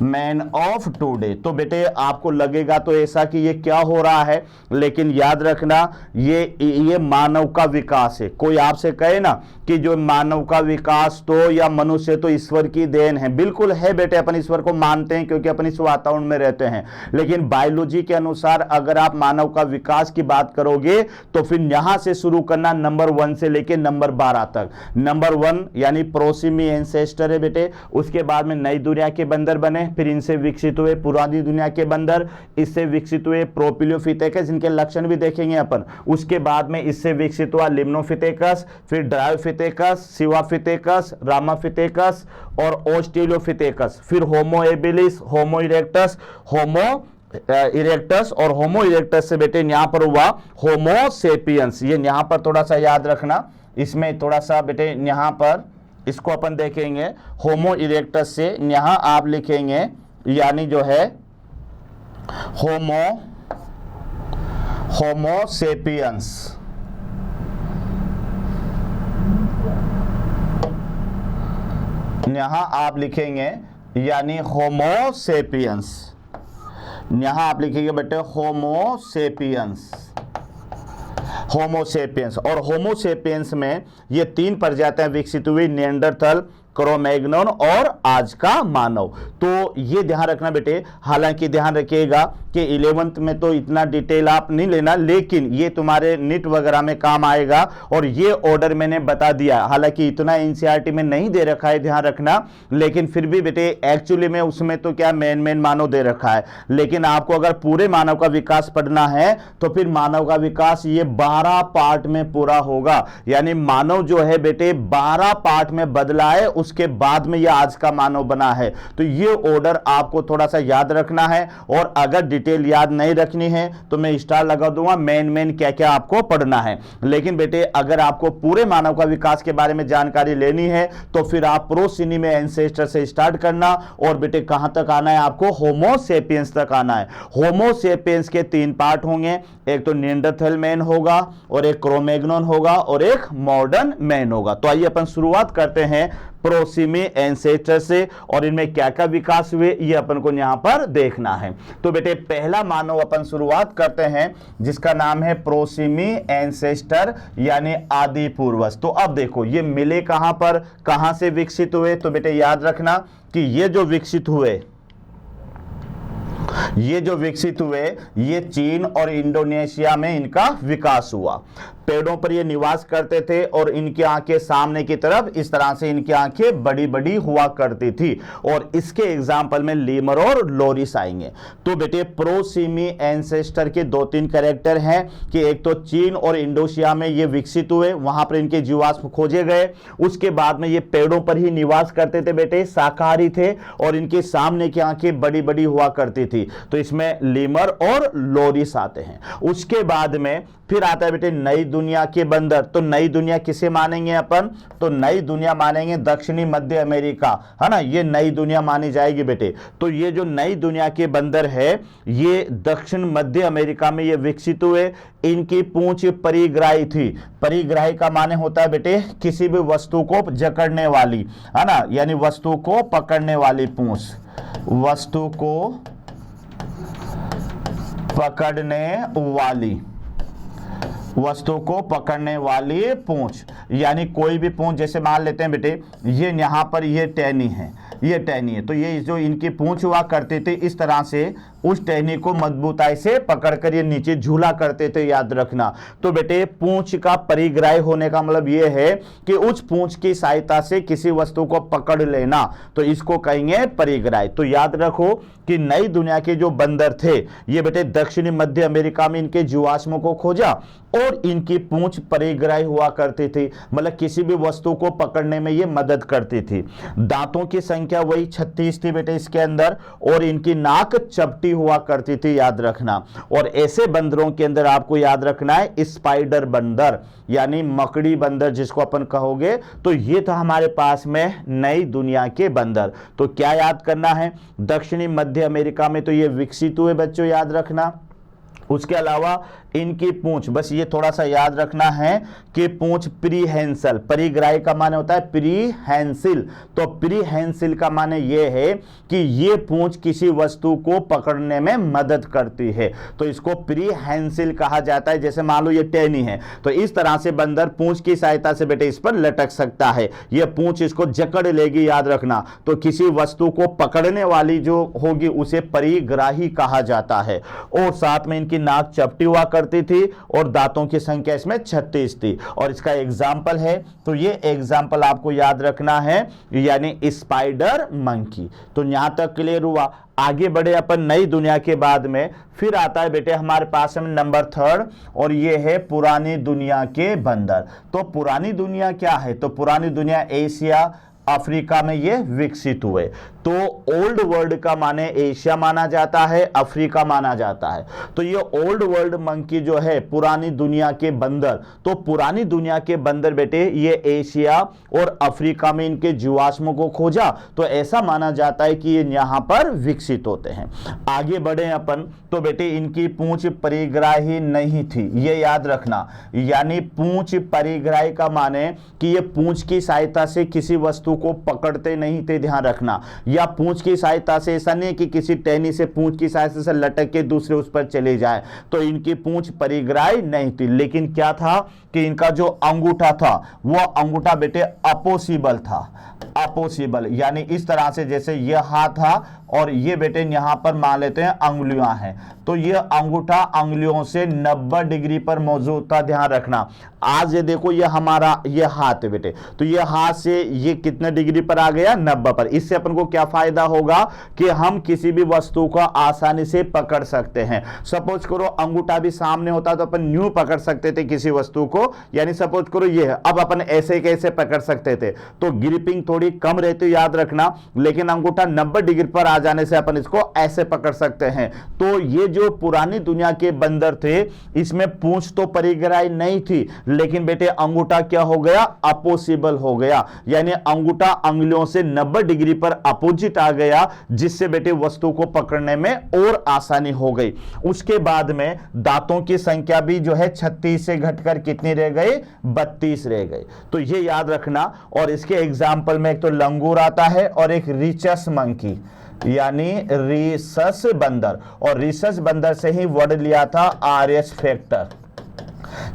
man of today. तो बेटे आपको लगेगा तो ऐसा कि ये क्या हो रहा है, लेकिन याद रखना ये मानव का विकास है। कोई आपसे कहे ना कि जो मानव का विकास तो या मनुष्य तो ईश्वर की देन है, बिल्कुल है बेटे, अपन ईश्वर को मानते हैं क्योंकि अपन इस वातावरण में रहते हैं। लेकिन बायोलॉजी के अनुसार अगर आप मानव का विकास की बात करोगे तो फिर यहां से शुरू करना नंबर 1 से लेके नंबर 12 तक। नंबर 1 यानी प्रोसिमी एंसेस्टर है बेटे, उसके बाद में नई दुनिया के बंदर बने, फिर इनसे विकसित हुए पुरानी दुनिया के बंदर, इससे विकसित हुए प्रोपिलियोफिथेकस, इनके लक्षण भी देखेंगे अपन। उसके बाद में इससे विकसित हुआ लिम्नोफिथेकस, फिर ड्रायोफिथेकस, सिवाफिथेकस, रामाफिथेकस और ऑस्ट्रेलियोफिथेकस, फिर होमो एबिलिस, होमो इरेक्टस, होमो इरेक्टस, और होमो इरेक्टस से बेटे यहां पर हुआ होमो सेपियंस। ये यहां पर थोड़ा सा याद रखना, इसमें थोड़ा सा बेटे यहां पर इसको अपन देखेंगे। होमो इरेक्टस से यहां आप लिखेंगे यानी जो है होमो सेपियंस। यहां आप लिखेंगे यानी होमो सेपियंस, यहां आप लिखेंगे बेटे होमो सेपियंस, होमो सेपियंस। और होमो सेपियंस में ये 3 प्रजातियां विकसित हुई, निएंडरथल, क्रोमैग्नॉन और आज का मानव। तो ये ध्यान रखना बेटे, हालांकि ध्यान रखिएगा कि 11th में तो इतना डिटेल आप नहीं लेना, लेकिन ये तुम्हारे नीट वगैरह में काम आएगा। और ये ऑर्डर मैंने बता दिया, हालांकि इतना एनसीईआरटी में नहीं दे रखा है, ध्यान रखना, लेकिन फिर भी बेटे एक्चुअली में उसमें तो क्या मेन मानव दे रखा है। लेकिन आपको अगर पूरे मानव का विकास पढ़ना है तो फिर मानव का विकास ये 12 पार्ट में पूरा होगा, यानी मानव जो है बेटे 12 पार्ट में बदला है, उसके बाद में यह आज का मानव बना है। तो ये ऑर्डर आपको थोड़ा सा याद रखना है, और अगर डिटेल याद नहीं रखनी है तो मैं स्टार लगा दूंगा मेन क्या क्या आपको पढ़ना है। लेकिन बेटे अगर आपको पूरे मानव का विकास के बारे में जानकारी लेनी है तो फिर आप प्रोसिनी में एंसेस्टर से स्टार्ट करना, और बेटे कहां तक आना है आपको, होमो सेपियंस तक आना है। होमो सेपियंस के 3 पार्ट होंगे, एक तो निएंडरथल मैन होगा, और एक क्रोमैग्नॉन होगा, और एक मॉडर्न मैन होगा। तो आइए अपन शुरुआत करते हैं प्रोसिमी एंसेस्टर से, और इनमें क्या क्या विकास हुए ये अपन को यहां पर देखना है। तो बेटे पहला मानव अपन शुरुआत करते हैं जिसका नाम है प्रोसिमी एंसेस्टर यानी आदि पूर्वज। तो अब देखो ये मिले कहां पर, कहां से विकसित हुए, तो बेटे याद रखना कि ये जो विकसित हुए ये चीन और इंडोनेशिया में इनका विकास हुआ। पेड़ों पर ये निवास करते थे और इनकी आंखें सामने की तरफ इस तरह से इनकी आंखें बड़ी बड़ी हुआ करती थी, और इसके एग्जाम्पल में लीमर और लोरिस आएंगे। तो बेटे प्रोसिमी एंसेस्टर के 2-3 कैरेक्टर हैं कि एक तो चीन और इंडोनेशिया में ये विकसित हुए, वहां पर इनके जीवाश्म खोजे गए, उसके बाद में ये पेड़ों पर ही निवास करते थे बेटे, शाकाहारी थे और इनके सामने की आंखें बड़ी बड़ी हुआ करती थी। तो इसमें लीमर और लोरिस आते हैं। उसके बाद में फिर आता है बेटे नई दुनिया के बंदर। तो नई दुनिया किसे मानेंगे अपन, तो नई दुनिया मानेंगे दक्षिणी मध्य अमेरिका, है ना, ये नई दुनिया मानी जाएगी बेटे। तो ये जो नई दुनिया के बंदर है ये दक्षिण मध्य अमेरिका में ये विकसित हुए। इनकी पूंछ परिग्राही थी। परिग्राही का माने होता है बेटे किसी भी वस्तु को जकड़ने वाली, है ना, यानी वस्तु को पकड़ने वाली पूंछ, वस्तु को पकड़ने वाली पूंछ, यानी कोई भी पूंछ, जैसे मान लेते हैं बेटे ये यहां पर ये टहनी है, ये टहनी है, तो ये जो इनकी पूंछ हुआ करती थी इस तरह से उस टहनी को मजबूताई से पकड़कर ये नीचे झूला करते थे, याद रखना। तो बेटे पूंछ का परिग्राही होने का मतलब ये है कि उस पूंछ की सहायता से किसी वस्तु को पकड़ लेना, तो इसको कहेंगे परिग्राही। तो याद रखो कि नई दुनिया के जो बंदर थे ये बेटे दक्षिणी मध्य अमेरिका में इनके जीवाश्मों को खोजा और इनकी पूंछ परिग्राही हुआ करती थी, मतलब किसी भी वस्तु को पकड़ने में ये मदद करती थी। दांतों की संख्या वही 36 थी बेटे इसके अंदर, और इनकी नाक चपटी हुआ करती थी, याद रखना। और ऐसे बंदरों के अंदर आपको याद रखना है स्पाइडर बंदर यानी मकड़ी बंदर जिसको अपन कहोगे। तो ये था हमारे पास में नई दुनिया के बंदर। तो क्या याद करना है, दक्षिणी मध्य अमेरिका में तो ये विकसित हुए बच्चों, याद रखना। उसके अलावा इनकी पूंछ, बस ये थोड़ा सा याद रखना है कि पूंछ प्रीहेंसल, परिग्राही का माने होता है प्रीहेंसिल, तो प्रीहेंसिल का माने ये है कि ये पूंछ किसी वस्तु को पकड़ने में मदद करती है, तो इसको प्रीहेंसिल कहा जाता है। जैसे मान लो ये टहनी है तो इस तरह से बंदर पूंछ की सहायता से बेटे इस पर लटक सकता है, ये पूंछ इसको जकड़ लेगी, याद रखना। तो किसी वस्तु को पकड़ने वाली जो होगी उसे परिग्राही कहा जाता है। और साथ में इनकी नाक चपटी हुआ करती थी और दांतों की संख्या इसमें 36 थी। और इसका एग्जाम्पल है, तो ये एग्जाम्पल आपको याद रखना है, यानी स्पाइडर मंकी। तो यहां तक क्लियर हुआ। आगे बढ़े अपन नई दुनिया के बाद में, फिर आता है बेटे हमारे पास में नंबर 3 और ये है पुरानी दुनिया के बंदर। तो पुरानी दुनिया क्या है, तो पुरानी दुनिया एशिया अफ्रीका में ये विकसित हुए। तो ओल्ड वर्ल्ड का माने एशिया माना जाता है, अफ्रीका माना जाता है। तो ये ओल्ड वर्ल्ड मंकी जो है पुरानी दुनिया के बंदर, तो पुरानी दुनिया के बंदर बेटे ये एशिया और अफ्रीका में इनके जीवाश्मों को खोजा, तो ऐसा माना जाता है कि ये यहां पर विकसित होते हैं। आगे बढ़े अपन, तो बेटे इनकी पूंछ परिग्राही नहीं थी, ये याद रखना। यानी पूंछ परिग्राही का माने कि ये पूंछ की सहायता से किसी वस्तु को पकड़ते नहीं थे, ध्यान रखना। या पूंछ की सहायता से, ऐसा नहीं कि किसी टहनी से पूंछ की सहायता से लटक के दूसरे उस पर चले जाए, तो इनकी पूंछ परिग्राही नहीं थी। लेकिन क्या था कि इनका जो अंगूठा था वो अंगूठा बेटे अपोसिबल था, अपोसिबल, यानी इस तरह से जैसे ये हाथ था और ये बेटे यहां पर मान लेते हैं अंगुलियां हैं, तो ये अंगूठा अंगुलियों से 90 डिग्री पर मौजूद था, ध्यान रखना। आज ये देखो ये हमारा ये हाथ है बेटे, तो ये हाथ से ये कितने डिग्री पर आ गया, 90 पर। इससे अपन को क्या फायदा होगा कि हम किसी भी वस्तु को आसानी से पकड़ सकते हैं। सपोज करो अंगूठा भी सामने होता तो अपन न्यू पकड़ सकते थे किसी वस्तु को, यानी सपोज करो ये है, अब अपन ऐसे कैसे पकड़ सकते थे, तो ग्रिपिंग थोड़ी कम रहती, याद रखना। लेकिन अंगूठा 90 डिग्री पर आ जाने से अपन इसको ऐसे पकड़ सकते हैं। तो ये जो पुरानी दुनिया के बंदर थे इसमें पूंछ तो परिग्राही नहीं थी, लेकिन बेटे अंगूठा क्या हो गया, अपोसिबल हो गया, यानी अंगूठा अंगूठा अंगुलियों से 90 डिग्री पर अपोजिट आ गया, जिससे बेटे वस्तु को पकड़ने में और आसानी हो गई। उसके बाद में दांतों की संख्या भी जो है 36 से घटकर कितनी रह गई, 32 रह गई। तो ये याद रखना। और इसके एग्जाम्पल में एक तो लंगूर आता है और एक रिचस मंकी यानी रिसस बंदर, और रिसस बंदर से ही वर्ड लिया था आरएच फैक्टर,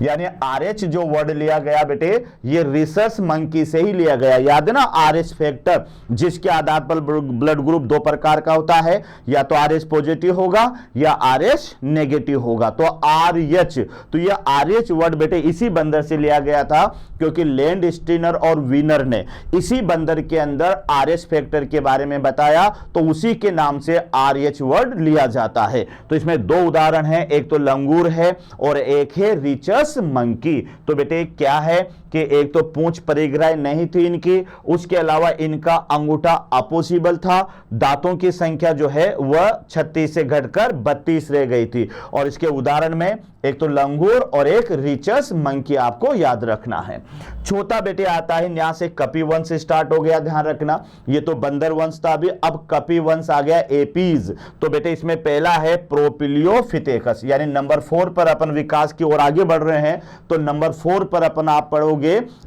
यानी आरएच जो वर्ड लिया गया बेटे ये रिसस मंकी से ही लिया गया। याद है ना, आरएच फैक्टर, जिसके आधार पर ब्लड ग्रुप दो प्रकार का होता है, या तो आरएच पॉजिटिव होगा या आरएच नेगेटिव होगा। तो आरएच, तो ये आरएच वर्ड बेटे इसी बंदर से लिया गया था, क्योंकि लैंड स्टीनर और विनर ने इसी बंदर के अंदर आरएच फैक्टर के बारे में बताया, तो उसी के नाम से आरएच वर्ड लिया जाता है। तो इसमें दो उदाहरण हैं, एक तो लंगूर है और एक है रिचस मंकी। तो बेटे क्या है कि एक तो पूंछ परिग्राही नहीं थी इनकी, उसके अलावा इनका अंगूठा अपोसिबल था, दांतों की संख्या जो है वह 36 से घटकर 32 रह गई थी। और इसके उदाहरण में एक तो लंगूर और एक रिचस मंकी आपको याद रखना है। चौथा बेटे आता है, यहां से कपी वंश स्टार्ट हो गया, ध्यान रखना। ये तो बंदर वंश था अभी, अब कपी वंश आ गया, एपीज। तो बेटे इसमें पहला है प्रोपिलियोफिथेकस, यानी नंबर 4 पर अपन विकास की ओर आगे बढ़ रहे हैं, तो नंबर 4 पर अपन आप पढ़ोगे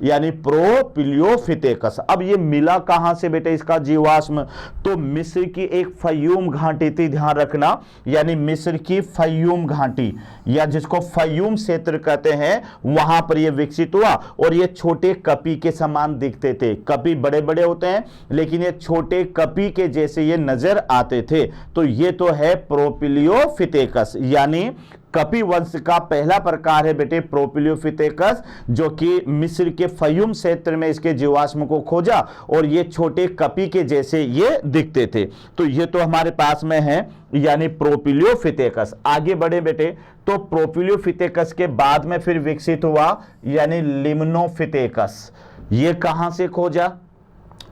यानी प्रोपिलियोफिथेकस। अब ये मिला कहां से बेटे इसका जीवाश्म, तो मिस्र की एक फयूम घाटी थी, ध्यान रखना, यानी मिस्र की फयूम घाटी या जिसको फयूम क्षेत्र कहते हैं, वहां पर यह विकसित हुआ। और ये छोटे कपी के समान दिखते थे, कपी बड़े बड़े होते हैं लेकिन ये छोटे कपी के जैसे ये नजर आते थे। तो ये तो है प्रोपिलियोफिथेकस, यानी कपी वंश का पहला प्रकार है बेटे प्रोपिलियोफिथेकस, जो कि मिस्र के फयूम क्षेत्र में इसके जीवाश्म को खोजा और ये छोटे कपी के जैसे ये दिखते थे। तो ये तो हमारे पास में है, यानी प्रोपिलियोफिथेकस। आगे बढ़े बेटे, तो प्रोपिलियोफिथेकस के बाद में फिर विकसित हुआ यानी लिम्नोफिथेकस। ये कहां से खोजा,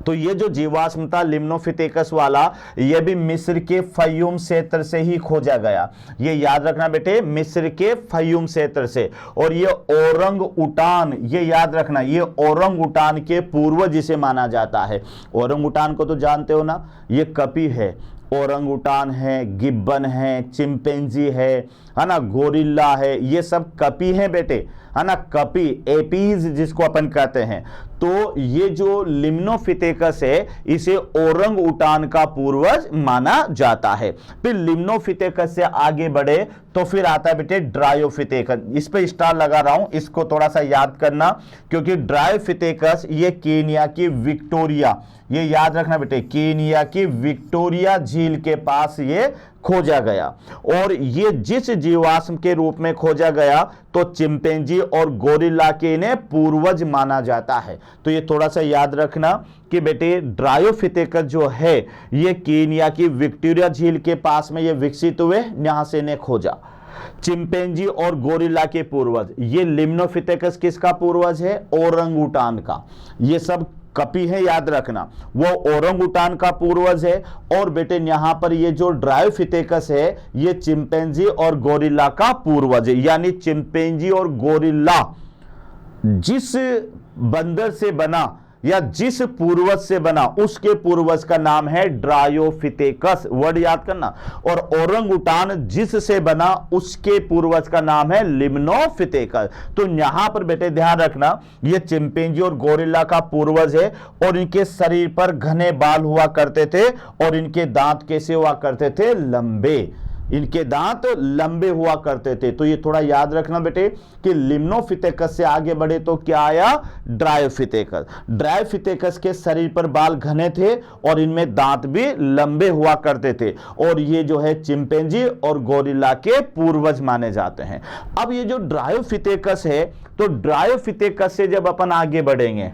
तो ये जो जीवाश्म था लिम्नोफिथेकस वाला, ये भी मिस्र के फयूम क्षेत्र से ही खोजा गया। ये याद रखना बेटे, मिस्र के फयूम क्षेत्र से। और ये ओरंग उटान, ये याद रखना, ये ओरंग उटान के पूर्वज जिसे माना जाता है। ओरंग उटान को तो जानते हो ना, ये कपी है, ओरंग उटान है, गिब्बन है, चिंपैंजी है ना, गोरिल्ला है, ये सब कपी हैं बेटे, है ना, कपी, एपीज जिसको अपन कहते हैं। तो ये जो लिम्नोफिथेकस है इसे ओरंग उटान का पूर्वज माना जाता है। फिर लिम्नोफिथेकस से आगे बढ़े तो फिर आता है बेटे ड्रायोफिथेकस। इस पे स्टार लगा रहा हूं, इसको थोड़ा सा याद करना, क्योंकि ड्रायोफिथेकस ये केनिया की विक्टोरिया, ये याद रखना बेटे, केनिया की विक्टोरिया झील के पास ये खोजा गया। और ये जिस जीवाश्म के रूप में खोजा गया तो चिंपैंजी और गोरिल्ला के इन्हें पूर्वज माना जाता है। तो ये थोड़ा सा याद रखना कि बेटे ड्रायोफिथेकस जो है ये केनिया की विक्टोरिया झील के पास में ये विकसित हुए, यहां से इन्हें खोजा। चिंपैंजी और गोरिल्ला के पूर्वज, ये लिम्नोफिथेकस किसका पूर्वज है, ओरंगुटान का। ये सब कपी है, याद रखना, वो ओरंगुटान का पूर्वज है। और बेटे यहां पर ये जो ड्रायोफिथेकस है ये चिंपैंजी और गोरिल्ला का पूर्वज है, यानी चिंपैंजी और गोरिल्ला जिस बंदर से बना या जिस पूर्वज से बना उसके पूर्वज का नाम है ड्रायोफिथेकस, वर्ड याद करना। और ओरंगुटान जिससे बना उसके पूर्वज का नाम है लिम्नोफिथेकस। तो यहां पर बेटे ध्यान रखना, ये चिंपैंजी और गोरिल्ला का पूर्वज है और इनके शरीर पर घने बाल हुआ करते थे और इनके दांत कैसे हुआ करते थे, लंबे, इनके दांत लंबे हुआ करते थे। तो ये थोड़ा याद रखना बेटे कि लिम्नोफिथेकस से आगे बढ़े तो क्या आया, ड्रायोफिथेकस। ड्रायोफिथेकस के शरीर पर बाल घने थे और इनमें दांत भी लंबे हुआ करते थे और ये जो है चिंपैंजी और गोरिल्ला के पूर्वज माने जाते हैं। अब ये जो ड्रायोफिथेकस है, तो ड्रायोफिथेकस से जब अपन आगे बढ़ेंगे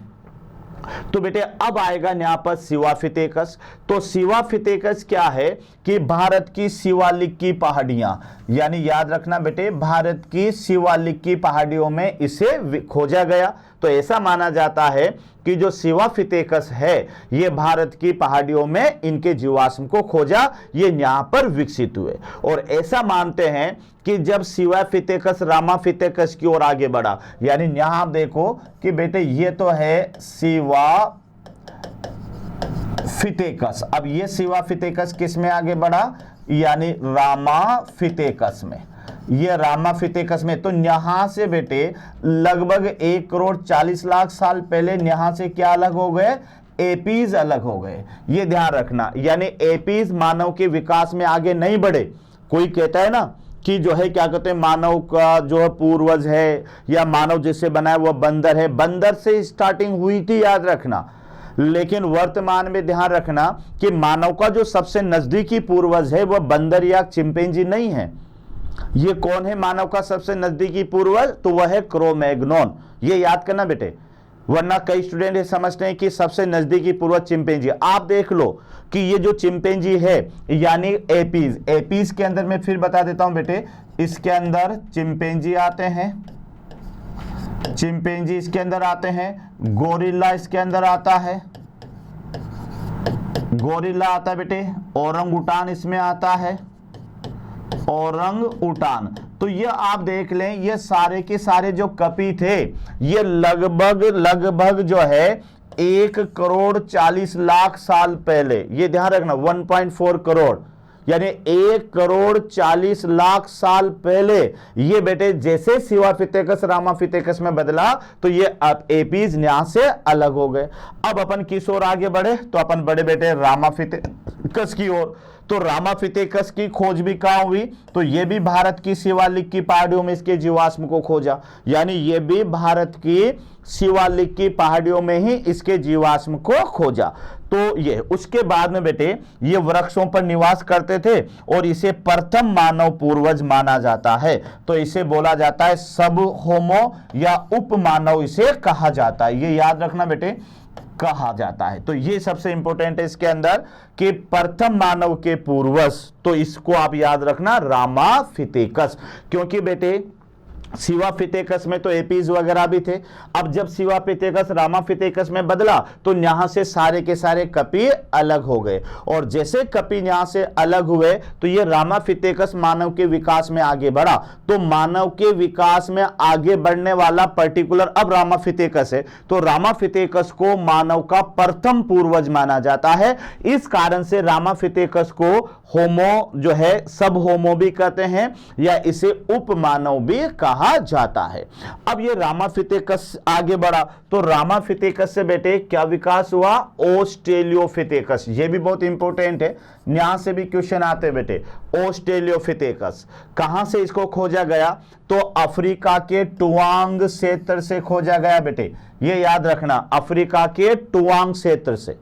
तो बेटे अब आएगा यहां पर शिवाफिथेकस। तो शिवाफिथेकस क्या है कि भारत की शिवालिक की पहाड़ियां, यानी याद रखना बेटे भारत की शिवालिक की पहाड़ियों में इसे खोजा गया। तो ऐसा माना जाता है कि जो शिवाफिथेकस है ये भारत की पहाड़ियों में इनके जीवाश्म को खोजा, ये यहां पर विकसित हुए। और ऐसा मानते हैं कि जब शिवाफिथेकस रामाफिथेकस की ओर आगे बढ़ा, यानी यहां देखो कि बेटे ये तो है शिवाफिथेकस, फितेकस। अब ये सिवाफितेकस किस में आगे बढ़ा, यानी रामाफितेकस में। ये रामाफितेकस में। तो यहां से बेटे लगभग 1,40,00,000 साल पहले यहां से क्या अलग हो गए, एपीज अलग हो गए। ये ध्यान रखना, यानी एपीज मानव के विकास में आगे नहीं बढ़े। कोई कहता है ना कि जो है क्या कहते हैं मानव का जो है पूर्वज है या मानव जिससे बना है वह बंदर है, बंदर से स्टार्टिंग हुई थी, याद रखना। लेकिन वर्तमान में ध्यान रखना कि मानव का जो सबसे नजदीकी पूर्वज है वह बंदर या चिंपैंजी नहीं है। ये कौन है मानव का सबसे नजदीकी पूर्वज, तो वह है क्रो-मैग्नोन। ये याद करना बेटे, वरना कई स्टूडेंट ये समझते हैं कि सबसे नजदीकी पूर्वज चिंपैंजी। आप देख लो कि ये जो चिंपैंजी है यानी एपीज, एपीज के अंदर मैं फिर बता देता हूं बेटे, इसके अंदर चिंपैंजी आते हैं, चिंपैंजी इसके अंदर आते हैं, गोरिल्ला इसके अंदर आता है, गोरिल्ला आता है बेटे, ओरंगुटान इसमें आता है, ओरंगउटान। तो ये आप देख लें, ये सारे के सारे जो कपी थे ये लगभग जो है 1,40,00,000 साल पहले, ये ध्यान रखना 1.4 करोड़, यानी 1,40,00,000 साल पहले ये बेटे जैसे सिवाफितेकस रामाफितेकस में बदला तो ये अब एपीज यहां से अलग हो गए। अब अपन किस ओर आगे बढ़े, तो अपन बड़े बेटे रामाफितेकस की ओर। तो रामाफितेकस की खोज भी कहां हुई, तो ये भी भारत की शिवालिक की पहाड़ियों में इसके जीवाश्म को खोजा, यानी ये भी भारत की शिवालिक की पहाड़ियों में ही इसके जीवाश्म को खोजा। तो ये उसके बाद में बेटे ये वृक्षों पर निवास करते थे और इसे प्रथम मानव पूर्वज माना जाता है। तो इसे बोला जाता है सब होमो या उपमानव इसे कहा जाता है, ये याद रखना बेटे, कहा जाता है। तो ये सबसे इंपॉर्टेंट है इसके अंदर कि प्रथम मानव के पूर्वज, तो इसको आप याद रखना रामाफितेकस, क्योंकि बेटे सिवाफितेकस में तो एपीज वगैरह भी थे। अब जब सिवाफितेकस रामाफितेकस में बदला तो यहां से सारे के सारे कपी अलग हो गए, और जैसे कपी यहां से अलग हुए तो ये रामाफितेकस मानव के विकास में आगे बढ़ा। तो मानव के विकास में आगे बढ़ने वाला पर्टिकुलर अब रामाफितेकस है, तो रामाफितेकस को मानव का प्रथम पूर्वज माना जाता है। इस कारण से रामाफितेकस को होमो जो है सब होमो भी कहते हैं या इसे उपमानव भी कहा जाता है। अब ये रामाफितेकस आगे बढ़ा तो रामाफितेकस से बेटे क्या विकास हुआ, ऑस्ट्रेलियोफितेकस। ये भी बहुत इंपॉर्टेंट है, यहां से भी क्वेश्चन आते हैं बेटे। ऑस्ट्रेलियोफितेकस कहां से इसको खोजा गया, तो अफ्रीका के टुआंग क्षेत्र से खोजा गया बेटे, ये याद रखना, अफ्रीका के टुआंग क्षेत्र से।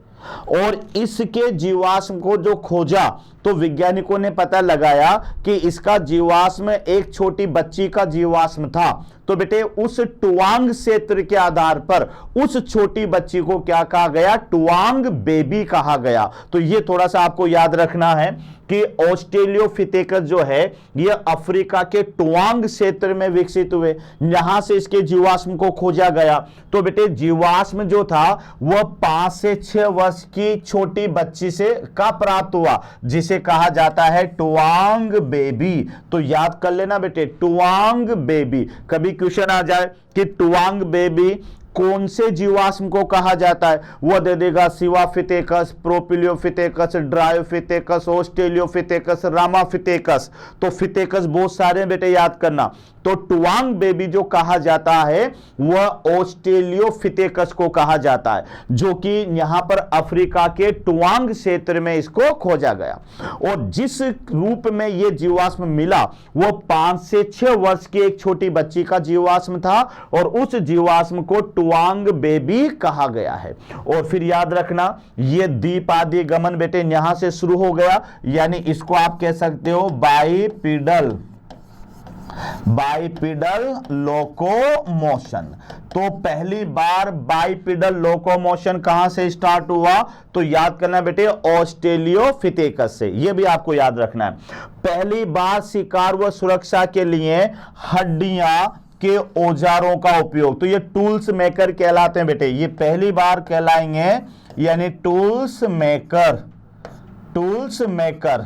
और इसके जीवाश्म को जो खोजा तो वैज्ञानिकों ने पता लगाया कि इसका जीवाश्म एक छोटी बच्ची का जीवाश्म था। तो बेटे उस टुआंग क्षेत्र के आधार पर उस छोटी बच्ची को क्या कहा गया, टुआंग बेबी कहा गया। तो ये थोड़ा सा आपको याद रखना है कि ऑस्ट्रेलियोफितेकस जो है ये अफ्रीका के टुआंग क्षेत्र में विकसित हुए, यहां से इसके जीवाश्म को खोजा गया। तो बेटे जीवाश्म जो था वह 5 से 6 वर्ष की छोटी बच्ची से का प्राप्त हुआ, जिसे कहा जाता है टुआंग बेबी। तो याद कर लेना बेटे, टुआंग बेबी। कभी क्वेश्चन आ जाए कि टुआंग बेबी कौन से जीवाश्म को कहा जाता है, वह दे देगा सिवाफितेकस, प्रोपिलियोफितेकस, ड्रायोफितेकस, ऑस्ट्रेलियोफितेकस, रामाफितेकस। तो फितेकस बहुत सारे बेटे याद करना। तो टुआंग बेबी जो कहा जाता है वह ऑस्ट्रेलियोफितेकस को कहा जाता है, जो कि यहां पर अफ्रीका के टुआंग क्षेत्र में इसको खोजा गया। और जिस रूप में यह जीवाश्म मिला वह 5 से 6 वर्ष की एक छोटी बच्ची का जीवाश्म था और उस जीवाश्म को टुआंग बेबी कहा गया है। और फिर याद रखना यह द्वीप आदि गमन बेटे यहां से शुरू हो गया, यानी इसको आप कह सकते हो बाइपिडल लोकोमोशन। तो पहली बार बाइपिडल लोकोमोशन कहां से स्टार्ट हुआ, तो याद करना बेटे ऑस्ट्रेलियोफितेकस से, यह भी आपको याद रखना है। पहली बार शिकार व सुरक्षा के लिए हड्डियां के औजारों का उपयोग, तो ये टूल्स मेकर कहलाते हैं बेटे, ये पहली बार कहलाएंगे, यानी टूल्स मेकर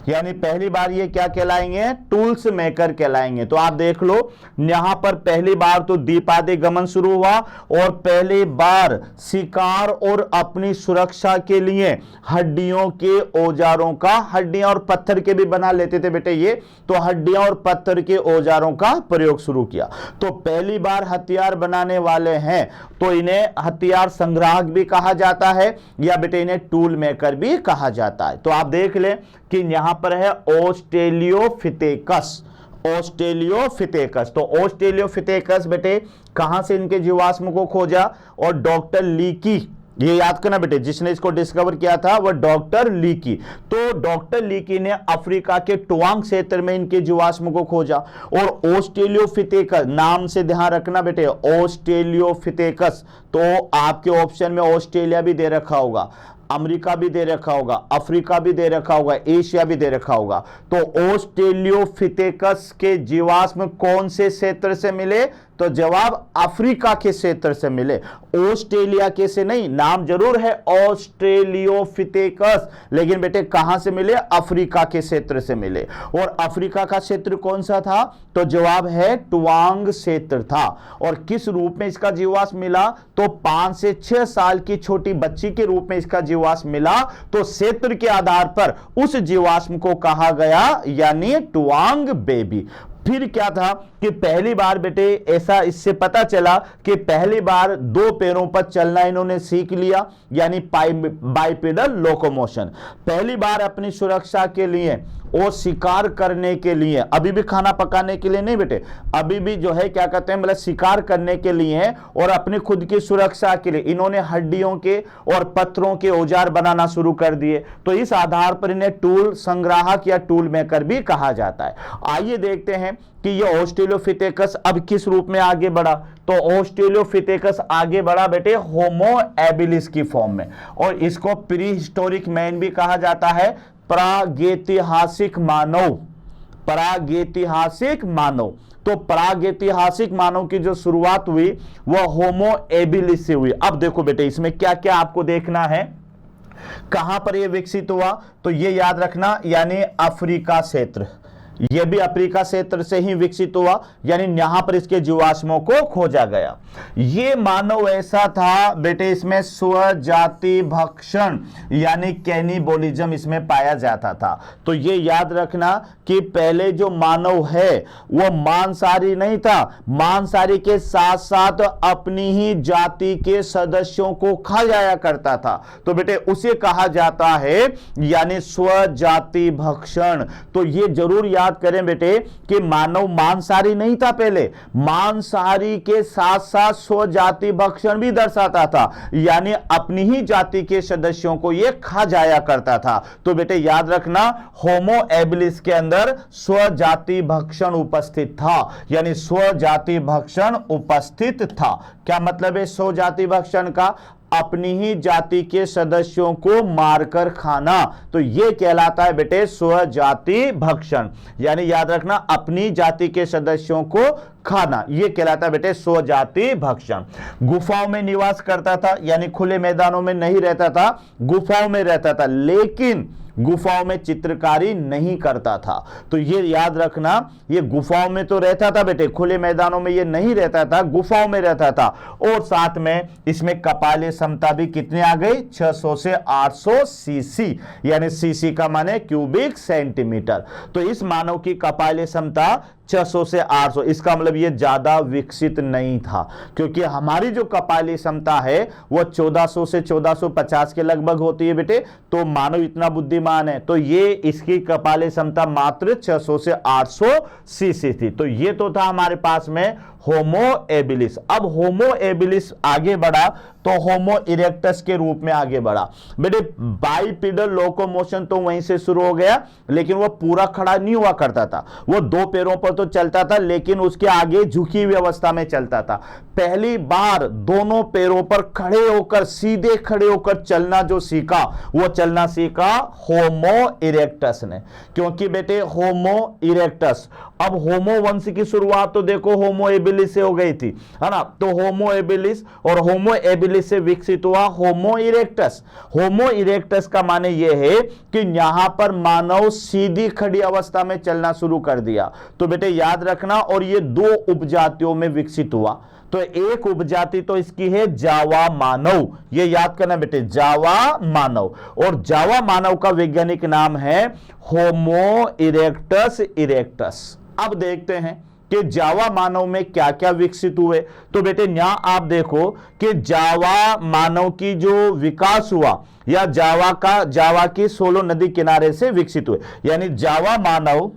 यानी पहली बार ये क्या कहलाएंगे, टूल्स मेकर कहलाएंगे। तो आप देख लो यहां पर पहली बार तो द्विपादी गमन शुरू हुआ और पहली बार शिकार और अपनी सुरक्षा के लिए हड्डियों के औजारों का, हड्डियां और पत्थर के भी बना लेते थे बेटे ये, तो हड्डियां और पत्थर के औजारों का प्रयोग शुरू किया। तो पहली बार हथियार बनाने वाले हैं तो इन्हें हथियार संग्राहक भी कहा जाता है या बेटे इन्हें टूल मेकर भी कहा जाता है। तो आप देख लें कि यहां पर है ऑस्ट्रेलियोपिथेकस, ऑस्ट्रेलियोपिथेकस। तो ऑस्ट्रेलियोपिथेकस बेटे कहां से इनके जीवाश्म को खोजा, और डॉक्टर लीकी, ये याद करना बेटे, जिसने इसको डिस्कवर किया था वह डॉक्टर लीकी। तो डॉक्टर लीकी ने अफ्रीका के टुआंग क्षेत्र में इनके जीवाश्म को खोजा। और ऑस्ट्रेलियोपिथेकस नाम से ध्यान रखना बेटे, ऑस्ट्रेलियोपिथेकस, तो आपके ऑप्शन में ऑस्ट्रेलिया भी दे रखा होगा, अमेरिका भी दे रखा होगा, अफ्रीका भी दे रखा होगा, एशिया भी दे रखा होगा। तो ऑस्ट्रेलियोपिथेकस के जीवाश्म कौन से क्षेत्र से मिले, तो जवाब अफ्रीका के क्षेत्र से मिले, ऑस्ट्रेलिया के से नहीं। नाम जरूर है ऑस्ट्रेलियोपिथेकस, लेकिन बेटे कहां से मिले, अफ्रीका के क्षेत्र से मिले। और अफ्रीका का क्षेत्र कौन सा था, तो जवाब है टुआंग क्षेत्र था। और किस रूप में इसका जीवाश्म मिला, तो 5 से 6 साल की छोटी बच्ची के रूप में इसका जीवाश्म मिला। तो क्षेत्र के आधार पर उस जीवाश्म को कहा गया यानी टुआंग बेबी। फिर क्या था कि पहली बार बेटे ऐसा इससे पता चला कि पहली बार 2 पैरों पर चलना इन्होंने सीख लिया, यानी बाइपेडल लोकोमोशन। पहली बार अपनी सुरक्षा के लिए और शिकार करने के लिए, अभी भी खाना पकाने के लिए नहीं बेटे, अभी भी जो है क्या कहते हैं, मतलब शिकार करने के लिए और अपनी खुद की सुरक्षा के लिए इन्होंने हड्डियों के और पत्थरों के औजार बनाना शुरू कर दिए। तो इस आधार पर इन्हें टूल संग्राहक या टूल मेकर भी कहा जाता है। आइए देखते हैं कि ये ऑस्ट्रेलियोपिथेकस अब किस रूप में आगे बढ़ा। तो ऑस्ट्रेलियोपिथेकस आगे बढ़ा बेटे होमो एबिलिस की फॉर्म में, और इसको प्री हिस्टोरिक मैन भी कहा जाता है, प्रागैतिहासिक मानव, प्रागैतिहासिक मानव। तो प्रागैतिहासिक मानव की जो शुरुआत हुई वह होमो एबिलिस से हुई। अब देखो बेटे इसमें क्या क्या आपको देखना है, कहां पर यह विकसित हुआ, तो यह याद रखना यानी अफ्रीका क्षेत्र, यह भी अफ्रीका क्षेत्र से ही विकसित हुआ, यानी यहां पर इसके जीवाश्मों को खोजा गया। यह मानव ऐसा था बेटे, इसमें स्वजाति भक्षण यानी कैनिबोलिज्म इसमें पाया जाता था। तो यह याद रखना कि पहले जो मानव है वह मांसाहारी नहीं था, मांसाहारी के साथ साथ अपनी ही जाति के सदस्यों को खा जाया करता था। तो बेटे उसे कहा जाता है यानी स्वजाति भक्षण। तो यह जरूर याद करें बेटे कि मानव मांसाहारी नहीं था, पहले मांसाहारी के साथ साथ स्वजाति भक्षण भी दर्शाता था, यानी अपनी ही जाति के सदस्यों को यह खा जाया करता था। तो बेटे याद रखना होमो एबिलिस के अंदर स्वजाति भक्षण उपस्थित था, यानी स्वजाति भक्षण उपस्थित था। क्या मतलब है स्वजाति भक्षण का, अपनी ही जाति के सदस्यों को मारकर खाना। तो यह कहलाता है बेटे स्वजाति भक्षण, यानी याद रखना अपनी जाति के सदस्यों को खाना, यह कहलाता है बेटे स्वजाति भक्षण। गुफाओं में निवास करता था, यानी खुले मैदानों में नहीं रहता था, गुफाओं में रहता था, लेकिन गुफाओं में चित्रकारी नहीं करता था। तो ये याद रखना, ये गुफाओं में तो रहता था बेटे, खुले मैदानों में ये नहीं रहता था, गुफाओं में रहता था। और साथ में इसमें कपालीय क्षमता भी कितनी आ गई, 600 से 800 सीसी, यानी सीसी का माने क्यूबिक सेंटीमीटर। तो इस मानव की कपालीय क्षमता 600 से 800, इसका मतलब ये ज्यादा विकसित नहीं था, क्योंकि हमारी जो कपालीय क्षमता है वह 1400 से 1450 के लगभग होती है बेटे। तो मानव इतना बुद्धिमान है, तो ये इसकी कपालीय क्षमता मात्र 600 से 800 सीसी थी। तो ये तो था हमारे पास में होमो एबिलिस। अब होमो एबिलिस आगे बढ़ा तो होमो इरेक्टस के रूप में आगे बढ़ा। बेटे बाइपेडल लोकोमोशन तो वहीं से शुरू हो गया, लेकिन वह पूरा खड़ा नहीं हुआ करता था, वो 2 पैरों पर तो चलता था, लेकिन उसके आगे झुकी हुई अवस्था में चलता था। पहली बार दोनों पैरों पर खड़े होकर, सीधे खड़े होकर चलना जो सीखा, वो चलना सीखा होमो इरेक्टस ने। क्योंकि बेटे होमो इरेक्टस, अब होमो वंश की शुरुआत तो देखो होमो एबिलिस से हो गई थी, है ना। तो होमो एबिलिस, और होमो एबिलिस से विकसित हुआ होमो इरेक्टस। होमो इरेक्टस का माने ये है कि यहां पर मानव सीधी खड़ी अवस्था में चलना शुरू कर दिया। तो बेटे याद रखना, और ये दो उपजातियों में विकसित हुआ। तो एक उपजाति तो इसकी है जावा मानव, ये याद करना बेटे, जावा मानव। और जावा मानव का वैज्ञानिक नाम है होमो इरेक्टस इरेक्टस। अब देखते हैं कि जावा मानव में क्या क्या विकसित हुए। तो बेटे यहां आप देखो कि जावा मानव की जो विकास हुआ, या जावा की सोलो नदी किनारे से विकसित हुए, यानी जावा मानव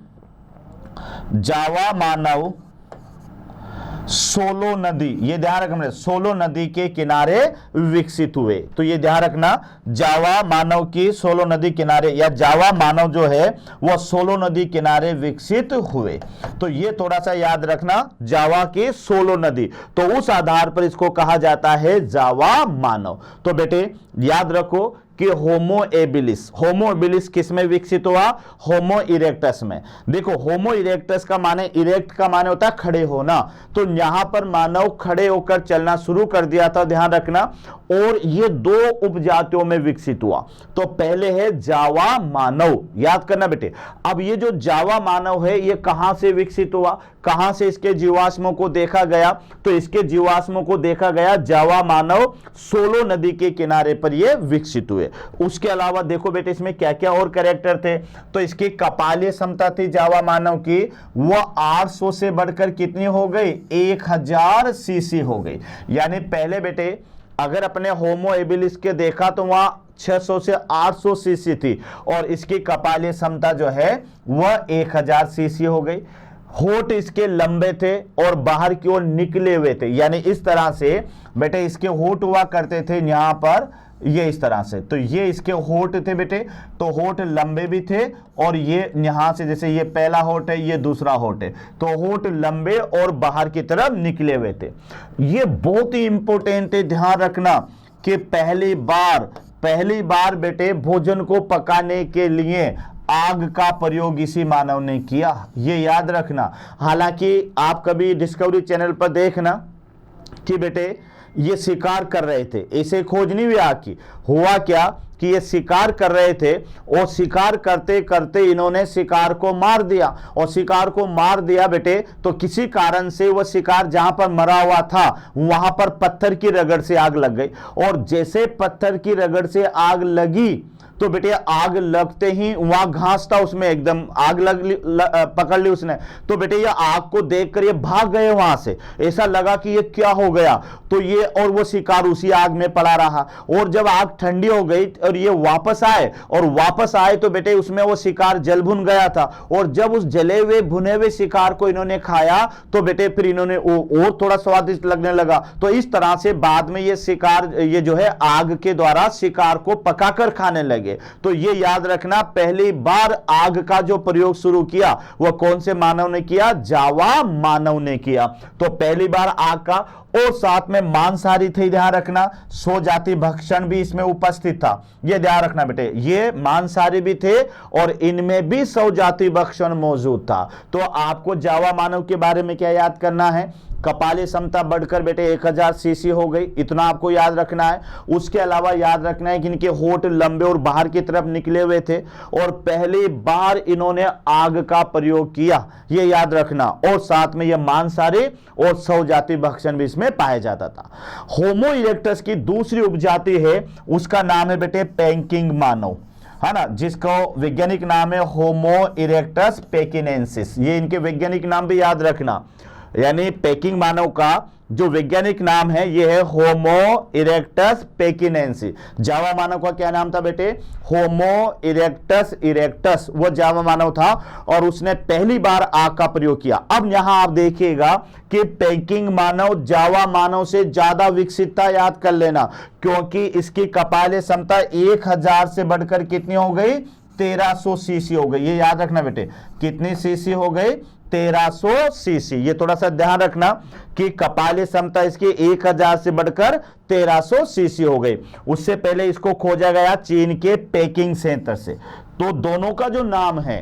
सोलो नदी, ये ध्यान रखना, सोलो नदी के किनारे विकसित हुए। तो ये ध्यान रखना, जावा मानव की सोलो नदी किनारे, या जावा मानव जो है वह सोलो नदी किनारे विकसित हुए। तो ये थोड़ा सा याद रखना, जावा की सोलो नदी, तो उस आधार पर इसको कहा जाता है जावा मानव। तो बेटे याद रखो कि होमो एबिलिस किस में विकसित हुआ? होमो इरेक्टस में। देखो होमो इरेक्टस का माने, इरेक्ट का माने होता है खड़े होना, तो यहां पर मानव खड़े होकर चलना शुरू कर दिया था, ध्यान रखना। और ये दो उपजातियों में विकसित हुआ। तो पहले है जावा मानव, याद करना बेटे। अब ये जो जावा मानव है, ये कहां से विकसित हुआ, कहां से इसके जीवाश्मों को देखा गया? तो इसके जीवाश्मों को देखा गया जावा मानव सोलो नदी के किनारे पर ये विकसित हुए। उसके अलावा देखो बेटे इसमें क्या क्या और कैरेक्टर थे। तो इसकी कपालीय क्षमता थी जावा मानव की, वह 800 से बढ़कर कितनी हो गई? 1000 सीसी हो गई। यानी पहले बेटे अगर अपने होमो एबिलिस के देखा तो वहां 600 से 800 सीसी थी, और इसकी कपालीय क्षमता जो है वह 1000 सीसी हो गई। होठ इसके लंबे थे और बाहर की ओर निकले हुए थे, यानी इस तरह से बेटे इसके होठ हुआ करते थे यहां पर, ये इस तरह से। तो ये इसके होठ थे बेटे, तो होठ लंबे भी थे, और ये यहां से जैसे ये पहला होठ है, ये दूसरा होठ है, तो होठ लंबे और बाहर की तरफ निकले हुए थे। ये बहुत ही इंपॉर्टेंट है, ध्यान रखना कि पहली बार बेटे भोजन को पकाने के लिए आग का प्रयोग इसी मानव ने किया, ये याद रखना। हालांकि आप कभी डिस्कवरी चैनल पर देखना कि बेटे ये शिकार कर रहे थे, इसे खोज नहीं हुई आग की। हुआ क्या कि ये शिकार कर रहे थे, और शिकार करते करते इन्होंने शिकार को मार दिया, और शिकार को मार दिया बेटे तो किसी कारण से वह शिकार जहां पर मरा हुआ था वहां पर पत्थर की रगड़ से आग लग गई। और जैसे पत्थर की रगड़ से आग लगी तो बेटे आग लगते ही वहां घास था, उसमें एकदम आग पकड़ ली उसने। तो बेटे ये आग को देखकर ये भाग गए वहां से, ऐसा लगा कि ये क्या हो गया। तो ये और वो शिकार उसी आग में पड़ा रहा, और जब आग ठंडी हो गई और ये वापस आए तो बेटे उसमें वो शिकार जल भुन गया था। और जब उस जले हुए भुने हुए शिकार को इन्होंने खाया तो बेटे फिर इन्होंने और थोड़ा स्वादिष्ट लगने लगा। तो इस तरह से बाद में ये शिकार, ये जो है आग के द्वारा शिकार को पकाकर खाने लगे। तो ये याद रखना, पहली बार आग का जो प्रयोग शुरू किया वह कौन से मानव ने किया? जावा मानव ने किया। तो पहली बार आग का, और साथ में मांसाहारी थे, ध्यान रखना। सो जाति भक्षण भी इसमें उपस्थित था, ये ध्यान रखना बेटे। ये मांसाहारी भी थे और इनमें भी सो जाति भक्षण मौजूद था। तो आपको जावा मानव के बारे में क्या याद करना है? कपाली क्षमता बढ़कर बेटे 1000 सीसी हो गई, इतना आपको याद रखना है। उसके अलावा याद रखना है कि इनके होठ लंबे और बाहर की तरफ निकले हुए थे, और पहली बार इन्होंने आग का प्रयोग किया, ये याद रखना। और साथ में ये मांसाहारी और सौजाति भक्षण भी इसमें पाया जाता था। होमो इरेक्टस की दूसरी उपजाति है, उसका नाम है बेटे पेकिंग मानव, है ना, जिसको वैज्ञानिक नाम है होमो इरेक्टस पेकिनेंसिस। ये इनके वैज्ञानिक नाम भी याद रखना, यानी पेकिंग मानव का जो वैज्ञानिक नाम है यह है होमो इरेक्टस पेकिनेंसिस। जावा मानव का क्या नाम था बेटे? होमो इरेक्टस इरेक्टस, वो जावा मानव था, और उसने पहली बार आग का प्रयोग किया। अब यहां आप देखिएगा कि पेकिंग मानव जावा मानव से ज्यादा विकसित था, याद कर लेना, क्योंकि इसकी कपालीय क्षमता 1000 से बढ़कर कितनी हो गई? 1300 सीसी हो गई। ये याद रखना बेटे, कितनी सीसी हो गई? 1300 सीसी। ये थोड़ा सा ध्यान रखना कि कपाली क्षमता इसकी 1000 से बढ़कर 1300 सीसी हो गई। उससे पहले इसको खोजा गया चीन के पेकिंग क्षेत्र से। तो दोनों का जो नाम है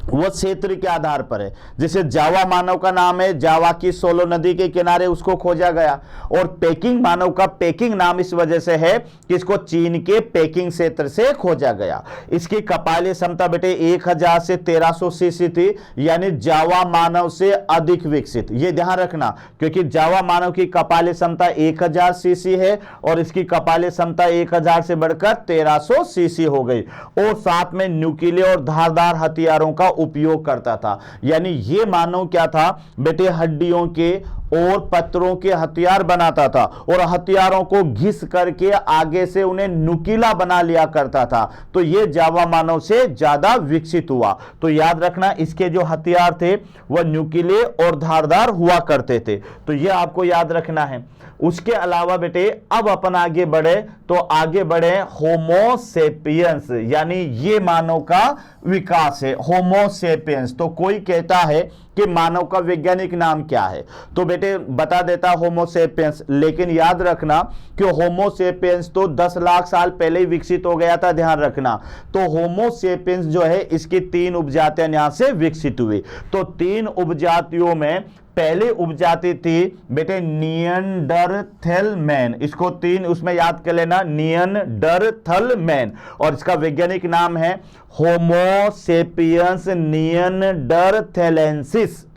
वो क्षेत्र के आधार पर है। जैसे जावा मानव का नाम है जावा की सोलो नदी के किनारे, उसको खोजा गया। और पेकिंग मानव का पेकिंग नाम इस वजह से है कि इसको चीन के पेकिंग क्षेत्र से खोजा गया। इसकी कपाली क्षमता बेटे 1000 से 1300 सीसी थी, यानी जावा मानव से अधिक विकसित। ये ध्यान रखना, क्योंकि जावा मानव की कपाली क्षमता 1000 सीसी है और इसकी कपाली क्षमता 1000 से बढ़कर 1300 सीसी हो गई। और साथ में न्यूक्लियर और धारदार हथियारों का उपयोग करता था। यानी ये मानव क्या था बेटे, हड्डियों के और पत्थरों के हथियार बनाता था और हथियारों को घिस करके आगे से उन्हें नुकीला बना लिया करता था। तो ये जावा मानव से ज्यादा विकसित हुआ। तो याद रखना, इसके जो हथियार थे वह नुकीले और धारदार हुआ करते थे। तो ये आपको याद रखना है। उसके अलावा बेटे अब अपन आगे बढ़े, तो आगे बढ़े होमो सेपियंस, यानी ये मानव का विकास है होमो सेपियंस। तो कोई कहता है कि मानव का वैज्ञानिक नाम क्या है, तो बेटे बता देता होमो सेपियंस। लेकिन याद रखना कि होमो सेपियंस तो 10 लाख साल पहले ही विकसित हो गया था, ध्यान रखना। तो होमो सेपियंस जो है इसकी 3 उपजातियां यहां से विकसित हुई। तो 3 उपजातियों में पहली उपजाति थी बेटे निएंडरथल मैन। इसको 3 उसमें याद कर लेना, निएंडरथल मैन। और इसका वैज्ञानिक नाम है होमो सेपियंस निएंडरथेलेंसिस।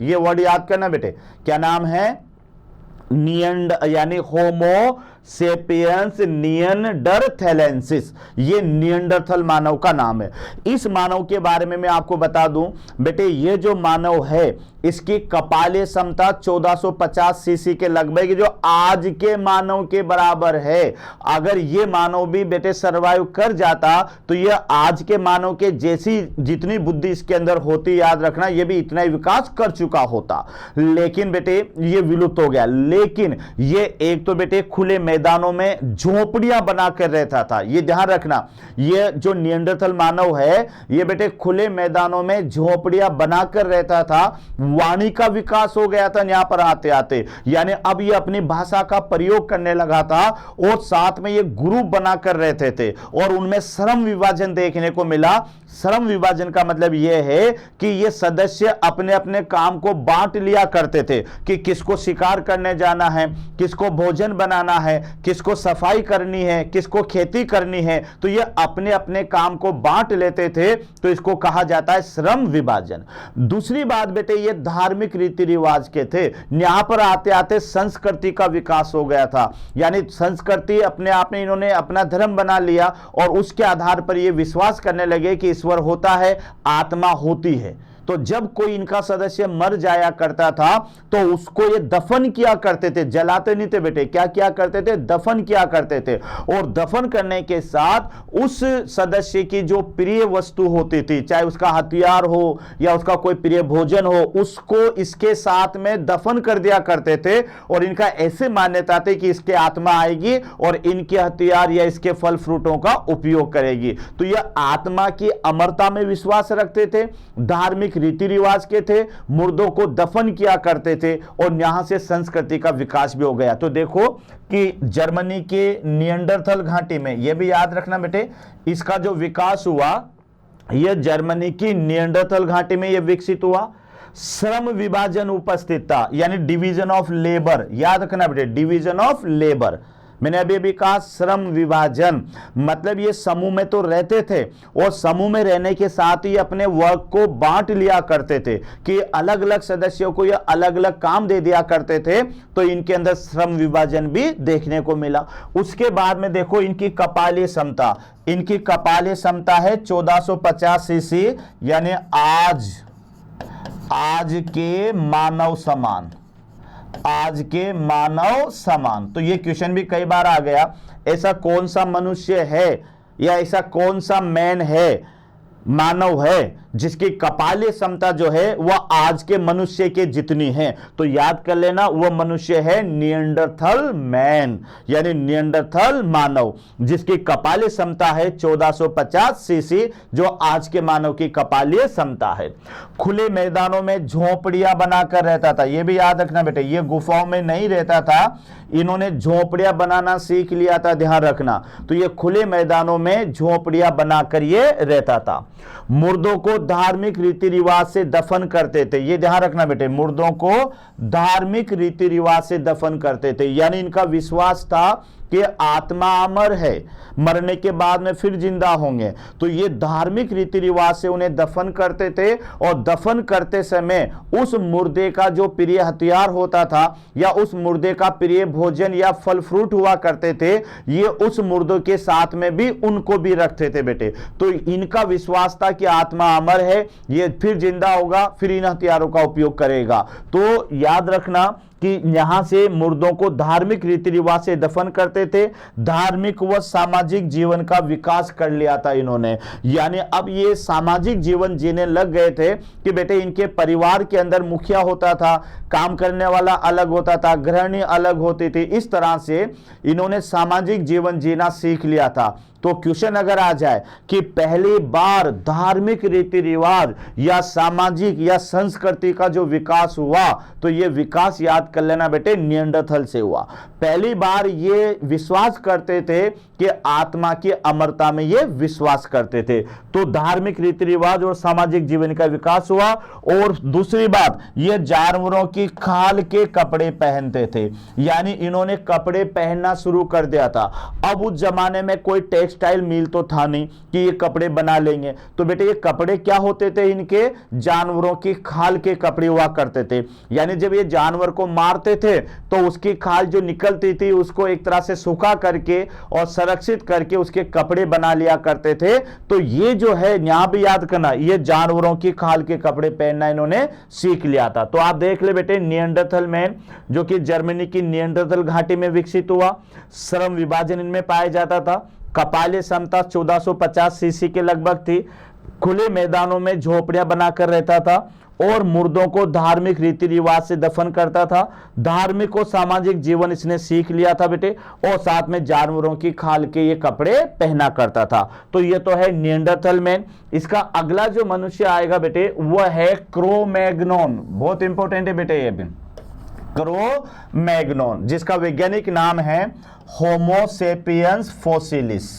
ये वर्ड याद करना बेटे, क्या नाम है? यानी होमो सेपियंस निएंडरथेलेंसिस। ये निएंडरथल मानव का नाम है। इस मानव के बारे में मैं आपको बता दूं बेटे, ये जो मानव है इसकी कपाली क्षमता 1450 सीसी के लगभग, जो आज के मानव के बराबर है। अगर ये मानव भी बेटे सरवाइव कर जाता तो ये आज के मानव के जैसी जितनी बुद्धि इसके अंदर होती, याद रखना, ये भी इतना ही विकास कर चुका होता। लेकिन बेटे ये विलुप्त हो गया। लेकिन ये एक तो बेटे खुले मैदानों में झोपड़ियां बनाकर रहता था। ये ध्यान रखना, ये जो निएंडरथल मानव है ये बेटे खुले मैदानों में झोपड़ियां बनाकर रहता था। वाणी का विकास हो गया था यहां पर आते आते, यानी अब ये अपनी भाषा का प्रयोग करने लगा था। और साथ में ये ग्रुप बनाकर रहते थे और उनमें श्रम विभाजन देखने को मिला। श्रम विभाजन का मतलब यह है कि ये सदस्य अपने अपने काम को बांट लिया करते थे कि किसको शिकार करने जाना है, किसको भोजन बनाना है, किसको सफाई करनी है, किसको खेती करनी है। तो ये अपने अपने काम को बांट लेते थे। तो इसको कहा जाता है श्रम विभाजन। दूसरी बात बेटे, ये धार्मिक रीति रिवाज के थे। यहां पर आते आते संस्कृति का विकास हो गया था। यानी संस्कृति अपने आप में इन्होंने अपना धर्म बना लिया और उसके आधार पर ये विश्वास करने लगे कि ईश्वर होता है, आत्मा होती है। तो जब कोई इनका सदस्य मर जाया करता था तो उसको ये दफन किया करते थे, जलाते नहीं थे बेटे। क्या किया करते थे? दफन किया करते थे। और दफन करने के साथ उस सदस्य की जो प्रिय वस्तु होती थी, चाहे उसका हथियार हो या उसका कोई प्रिय भोजन हो, उसको इसके साथ में दफन कर दिया करते थे। और इनका ऐसे मान्यता थी कि इसके आत्मा आएगी और इनके हथियार या इसके फल फ्रूटों का उपयोग करेगी। तो यह आत्मा की अमरता में विश्वास रखते थे, धार्मिक रीति रिवाज के थे, मुर्दों को दफन किया करते थे और यहां से संस्कृति का विकास भी हो गया। तो देखो कि जर्मनी के निएंडरथल घाटी में, यह भी याद रखना बेटे, इसका जो विकास हुआ यह जर्मनी की निएंडरथल घाटी में यह विकसित हुआ। श्रम विभाजन उपस्थित था, यानी डिवीजन ऑफ लेबर। याद रखना बेटे, डिवीजन ऑफ लेबर। मैंने अभी अभी कहा श्रम विभाजन, मतलब ये समूह में तो रहते थे और समूह में रहने के साथ ही अपने वर्क को बांट लिया करते थे कि अलग अलग सदस्यों को ये अलग अलग काम दे दिया करते थे। तो इनके अंदर श्रम विभाजन भी देखने को मिला। उसके बाद में देखो इनकी कपाली क्षमता, इनकी कपाली क्षमता है 1450 सीसी, यानी आज के मानव समान, आज के मानव समान। तो ये क्वेश्चन भी कई बार आ गया, ऐसा कौन सा मनुष्य है या ऐसा कौन सा मैन है मानव है जिसकी कपालीय क्षमता जो है वह आज के मनुष्य के जितनी है, तो याद कर लेना वह मनुष्य है निएंडरथल मैन, यानी निएंडरथल मानव जिसकी कपालीय क्षमता है 1450 सीसी, जो आज के मानव की कपालीय क्षमता है। खुले मैदानों में झोपड़ियां बनाकर रहता था, यह भी याद रखना बेटे, ये गुफाओं में नहीं रहता था, इन्होंने झोपड़ियां बनाना सीख लिया था, ध्यान रखना। तो ये खुले मैदानों में झोपड़ियां बनाकर ये रहता था। मुर्दों को धार्मिक रीति रिवाज से दफन करते थे, ये ध्यान रखना बेटे, मुर्दों को धार्मिक रीति रिवाज से दफन करते थे, यानी इनका विश्वास था कि आत्मा अमर है, मरने के बाद में फिर जिंदा होंगे, तो ये धार्मिक रीति रिवाज से उन्हें दफन करते थे। और दफन करते समय उस मुर्दे का जो प्रिय हथियार होता था या उस मुर्दे का प्रिय भोजन या फल फ्रूट हुआ करते थे, ये उस मुर्दों के साथ में भी उनको भी रखते थे बेटे। तो इनका विश्वास था कि आत्मा अमर है, ये फिर जिंदा होगा, फिर इन हथियारों का उपयोग करेगा। तो याद रखना कि यहां से मुर्दों को धार्मिक रीति रिवाज से दफन करते थे, धार्मिक व सामाजिक जीवन का विकास कर लिया था इन्होंने, यानी अब ये सामाजिक जीवन जीने लग गए थे कि बेटे इनके परिवार के अंदर मुखिया होता था, काम करने वाला अलग होता था, गृहिणी अलग होती थी, इस तरह से इन्होंने सामाजिक जीवन जीना सीख लिया था। तो क्वेश्चन अगर आ जाए कि पहली बार धार्मिक रीति रिवाज या सामाजिक या संस्कृति का जो विकास हुआ, तो ये विकास याद कर लेना बेटे निएंडरथल से हुआ। पहली बार ये विश्वास करते थे कि आत्मा की अमरता में ये विश्वास करते थे, तो धार्मिक रीति रिवाज और सामाजिक जीवन का विकास हुआ। और दूसरी बात, ये जानवरों की खाल के कपड़े पहनते थे, यानी इन्होंने कपड़े पहनना शुरू कर दिया था। अब उस जमाने में कोई टेक्सटाइल मिल तो था नहीं कि ये कपड़े बना लेंगे, तो बेटे ये कपड़े क्या होते थे, इनके जानवरों की खाल के कपड़े हुआ करते थे, यानी जब ये जानवर को मारते थे तो उसकी खाल जो निकलती थी उसको एक तरह से सुखा करके और संरक्षित करके उसके कपड़े बना लिया करते थे। तो ये जो है यहां भी याद करना, ये जानवरों की खाल के कपड़े पहनना इन्होंने सीख लिया था। तो आप देख ले बेटे, निएंडरथल मैन जो कि जर्मनी की निएंडरथल घाटी में विकसित हुआ, श्रम विभाजन इनमें पाया जाता था, कपालीय क्षमता 1450 सीसी के लगभग थी, खुले मैदानों में झोपड़ियां बनाकर रहता था और मुर्दों को धार्मिक रीति रिवाज से दफन करता था। धार्मिक और सामाजिक जीवन इसने सीख लिया था बेटे, और साथ में जानवरों की खाल के ये कपड़े पहना करता था। तो ये तो है निएंडरथल मैन। इसका अगला जो मनुष्य आएगा बेटे वह है क्रो-मैग्नोन, बहुत इंपॉर्टेंट है बेटे ये भी, क्रो-मैग्नोन, जिसका वैज्ञानिक नाम है होमो सेपियंस फोसिलिस,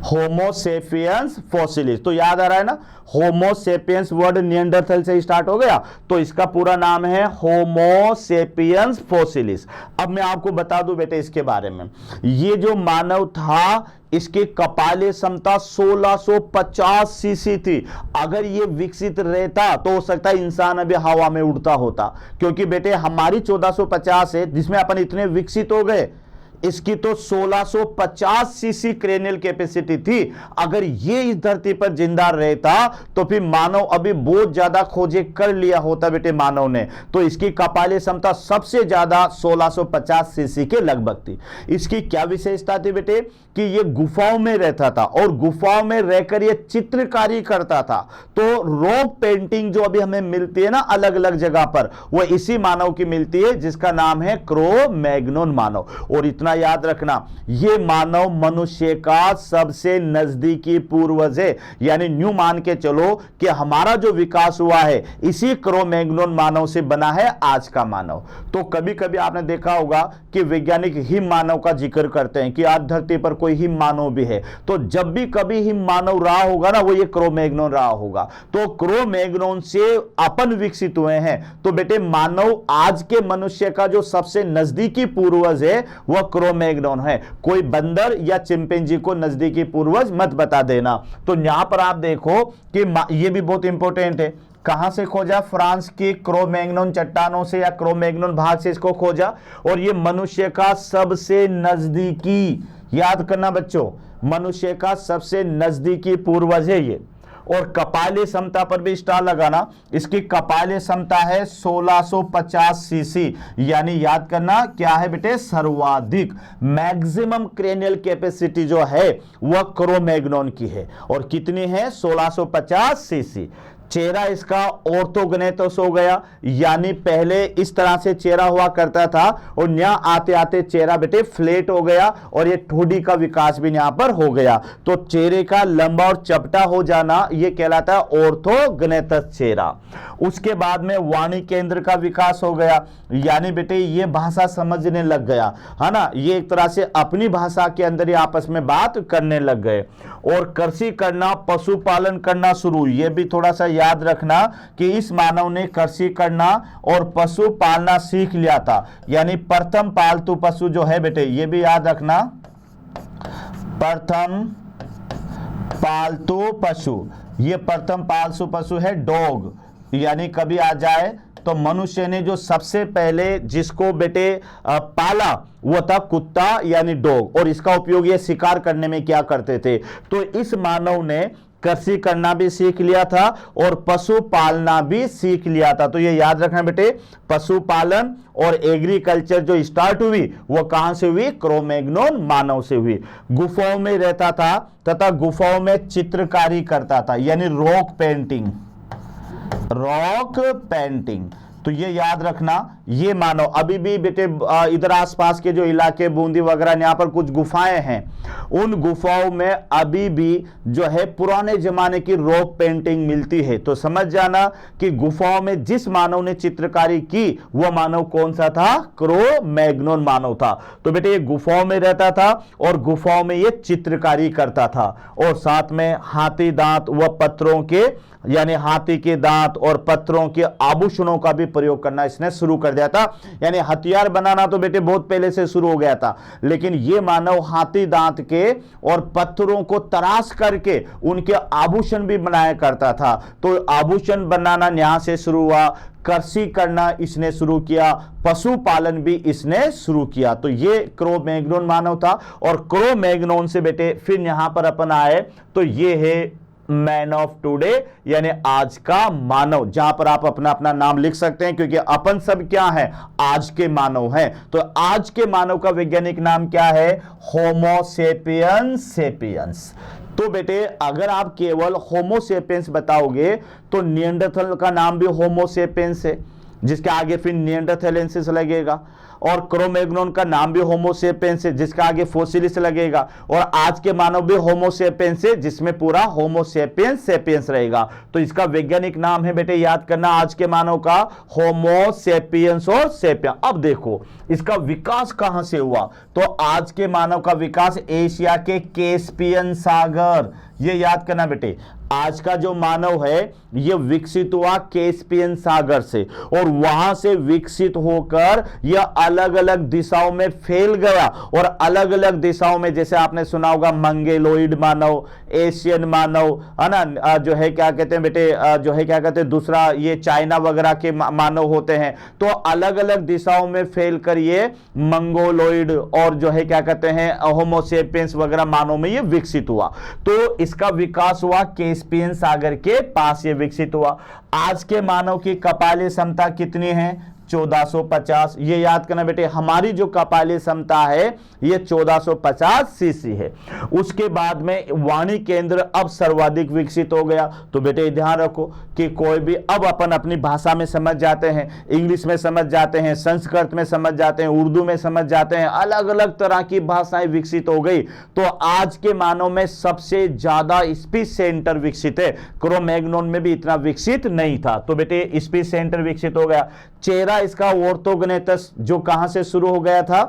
होमो सेपियंस फोसिलिस। तो याद आ रहा है ना, होमो सेपियंस वर्ड निएंडरथल से स्टार्ट हो गया, तो इसका पूरा नाम है होमो सेपियंस फोसिलिस। अब मैं आपको बता दूं बेटे इसके बारे में, ये जो मानव था इसकी कपालीय क्षमता 1650 सीसी थी। अगर ये विकसित रहता तो हो सकता है इंसान अभी हवा में उड़ता होता, क्योंकि बेटे हमारी 1450 है जिसमें अपन इतने विकसित हो गए, इसकी तो 1650 सीसी क्रेनियल कैपेसिटी थी। अगर ये इस धरती पर जिंदा रहता तो फिर मानव अभी बहुत ज्यादा खोजे कर लिया होता बेटे मानव ने। तो इसकी कपालीय क्षमता सबसे ज्यादा 1650 सीसी के लगभग थी। इसकी क्या विशेषता थी बेटे कि ये गुफाओं में रहता था और गुफाओं में रहकर ये चित्रकारी करता था। तो रॉक पेंटिंग जो अभी हमें मिलती है ना अलग अलग जगह पर, वो इसी मानव की मिलती है जिसका नाम है क्रो-मैग्नोन मानव। और इतना याद रखना, ये मानव मनुष्य का सबसे नजदीकी पूर्वज है, यानी न्यू मान के चलो कि हमारा जो विकास हुआ है इसी क्रो-मैग्नोन मानव से बना है आज का मानव। तो कभी कभी आपने देखा होगा कि वैज्ञानिक हिम मानव का जिक्र करते हैं कि आज धरती पर कोई हिम मानव भी है, तो जब भी कभी हिम मानव रहा होगा ना वो ये क्रो-मैग्नोन रहा होगा। तो क्रो-मैग्नोन से अपन विकसित हुए हैं। तो बेटे मानव आज के मनुष्य का जो सबसे नजदीकी पूर्वज है वह क्रो-मैग्नोन है। कोई बंदर या चिंपैंजी को नजदीकी पूर्वज मत बता देना। तो यहां पर आप देखो कि ये भी बहुत इंपॉर्टेंट है, कहां से खोजा, फ्रांस की क्रो-मैग्नोन चट्टानों से या क्रो-मैग्नोन भाग से इसको खोजा। और ये मनुष्य का सबसे नजदीकी, याद करना बच्चों, मनुष्य का सबसे नजदीकी पूर्वज है ये। और कपालीय क्षमता पर भी स्टार लगाना। इसकी कपालीय क्षमता है 1650 सीसी, यानी याद करना क्या है बेटे, सर्वाधिक मैक्सिमम क्रेनियल कैपेसिटी जो है वह क्रो-मैग्नोन की है। और कितनी है, 1650 सीसी। चेहरा इसका ऑर्थोगनेटस हो गया, यानी पहले इस तरह से चेहरा हुआ करता था और यहाँ आते आते चेहरा बेटे फ्लैट हो गया और ये ठोड़ी का विकास भी यहाँ पर हो गया। तो चेहरे का लंबा और चपटा हो जाना ये कहलाता है ऑर्थोगनेटस चेहरा। उसके बाद में वाणी केंद्र का विकास हो गया, यानी बेटे ये भाषा समझने लग गया, है ना, ये एक तरह से अपनी भाषा के अंदर ही आपस में बात करने लग गए। और कृषि करना, पशुपालन करना शुरू। ये भी थोड़ा सा याद रखना कि इस मानव ने कृषि करना और पशु पालना सीख लिया था, यानी प्रथम पालतू पशु जो है बेटे, ये भी याद रखना, प्रथम पालतू पशु, ये प्रथम पालतू पशु है डॉग। यानी कभी आ जाए तो मनुष्य ने जो सबसे पहले जिसको बेटे पाला वो था कुत्ता यानी डॉग, और इसका उपयोग ये शिकार करने में क्या करते थे। तो इस मानव ने कृषि करना भी सीख लिया था और पशु पालना भी सीख लिया था। तो ये याद रखना बेटे, पशुपालन और एग्रीकल्चर जो स्टार्ट हुई वो कहां से हुई, क्रो-मैग्नोन मानव से हुई। गुफाओं में रहता था तथा गुफाओं में चित्रकारी करता था, यानी रॉक पेंटिंग, रॉक पेंटिंग। तो ये याद रखना, ये मानो अभी भी बेटे इधर आसपास के जो इलाके बूंदी वगैरह यहाँ पर कुछ गुफाएं हैं, उन गुफाओं में अभी भी जो है पुराने जमाने की रॉक पेंटिंग मिलती है। तो समझ जाना कि गुफाओं में जिस मानव ने चित्रकारी की वह मानव कौन सा था, क्रो-मैग्नोन मानव था। तो बेटे ये गुफाओं में रहता था और गुफाओं में ये चित्रकारी करता था, और साथ में हाथी दांत व पत्थरों के, यानी हाथी के दांत और पत्थरों के आभूषणों का भी प्रयोग करना इसने शुरू कर दिया था। यानी हथियार बनाना तो बेटे बहुत पहले से शुरू हो गया था, लेकिन ये मानव हाथी दांत के और पत्थरों को तराश करके उनके आभूषण भी बनाया करता था। तो आभूषण बनाना यहां से शुरू हुआ, कृषि करना इसने शुरू किया, पशुपालन भी इसने शुरू किया। तो ये क्रो-मैग्नोन मानव था। और क्रो-मैग्नोन से बेटे फिर यहां पर अपन आए तो ये है मैन ऑफ टुडे, यानी आज का मानव, जहां पर आप अपना अपना नाम लिख सकते हैं, क्योंकि अपन सब क्या है, आज के मानव हैं। तो आज के मानव का वैज्ञानिक नाम क्या है, होमो सेपियंस सेपियंस। तो बेटे अगर आप केवल होमो सेपियंस बताओगे तो निएंडरथल का नाम भी होमो सेपियंस है, जिसके आगे फिर निएंडरथैलेंसिस लगेगा, और क्रो-मैग्नोन का नाम भी होमो सेपियंस है जिसका आगे फोसिलिस लगेगा, और आज के मानव भी होमो सेपियंस है जिसमें पूरा होमो सेपियंस सेपियंस रहेगा। तो इसका वैज्ञानिक नाम है बेटे, याद करना, आज के मानव का होमो सेपियंस और सेपियंस। अब देखो इसका विकास कहां से हुआ, तो आज के मानव का विकास एशिया के कैस्पियन सागर, ये याद करना बेटे, आज का जो मानव है ये विकसित हुआ कैस्पियन सागर से, और वहां से विकसित होकर यह अलग अलग दिशाओं में फैल गया, और अलग अलग दिशाओं में, जैसे आपने सुना होगा मंगेलोइड मानव, एशियन मानव, है ना, जो है क्या कहते हैं बेटे, जो है क्या कहते हैं दूसरा, ये चाइना वगैरह के मानव होते हैं। तो अलग अलग दिशाओं में फैल कर ये मंगोलोइड और जो है क्या कहते हैं होमो सेपियंस वगैरह मानव में ये विकसित हुआ। तो इसका विकास हुआ कैस्पियन सागर के पास, ये विकसित हुआ। आज के मानव की कपालीय क्षमता कितनी है, 1450। ये याद करना बेटे, हमारी जो कपालीय क्षमता है ये 1450 सीसी है। उसके बाद में वाणी केंद्र अब सर्वाधिक विकसित हो गया। तो बेटे ध्यान रखो कि कोई भी, अब अपन अपनी भाषा में समझ जाते हैं, इंग्लिश में समझ जाते हैं, संस्कृत में समझ जाते हैं, उर्दू में समझ जाते हैं, अलग अलग तरह की भाषाएं विकसित हो गई। तो आज के मानव में सबसे ज्यादा स्पीच सेंटर विकसित है, क्रो-मैग्नोन में भी इतना विकसित नहीं था। तो बेटे स्पीच सेंटर विकसित हो गया। चेहरा इसका ऑर्थोगनेटस जो कहां से शुरू हो गया था,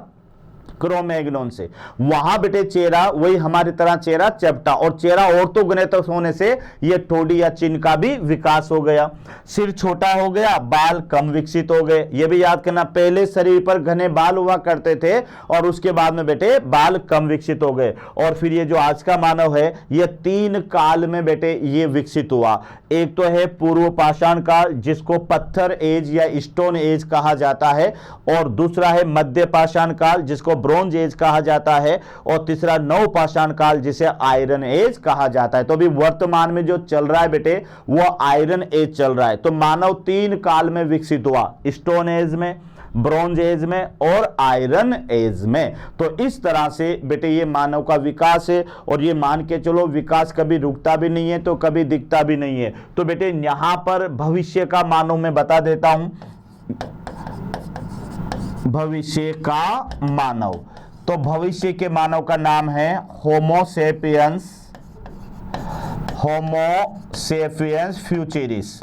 क्रो-मैग्नोन से, वहां बेटे चेहरा वही हमारी तरह चेहरा चपटा, और चेहरा ऑर्थोगनेटस होने से ये ठोड़ी या चिन्ह का भी विकास हो गया। सिर छोटा हो गया, बाल कम विकसित हो गए। ये भी याद करना, पहले शरीर पर घने बाल हुआ करते थे और उसके बाद में बेटे बाल कम विकसित हो गए। और फिर ये जो आज का मानव है ये 3 काल में बेटे ये विकसित हुआ। एक तो है पूर्व पाषाण काल जिसको पत्थर एज या स्टोन एज कहा जाता है, और दूसरा है मध्य पाषाण काल जिसको ब्रोंज एज कहा जाता है, और तीसरा नवपाषाण काल जिसे आयरन एज कहा जाता है। तो अभी वर्तमान में जो चल रहा है बेटे वो आयरन एज चल रहा है। तो मानव 3 काल में विकसित हुआ, स्टोन एज में, ब्रॉन्ज एज में और आयरन एज में। तो इस तरह से बेटे ये मानव का विकास है, और ये मान के चलो विकास कभी रुकता भी नहीं है तो कभी दिखता भी नहीं है। तो बेटे यहां पर भविष्य का मानव मैं बता देता हूं, भविष्य का मानव। तो भविष्य के मानव का नाम है होमो सेपियंस, होमो सेपियंस फ्यूचरिस,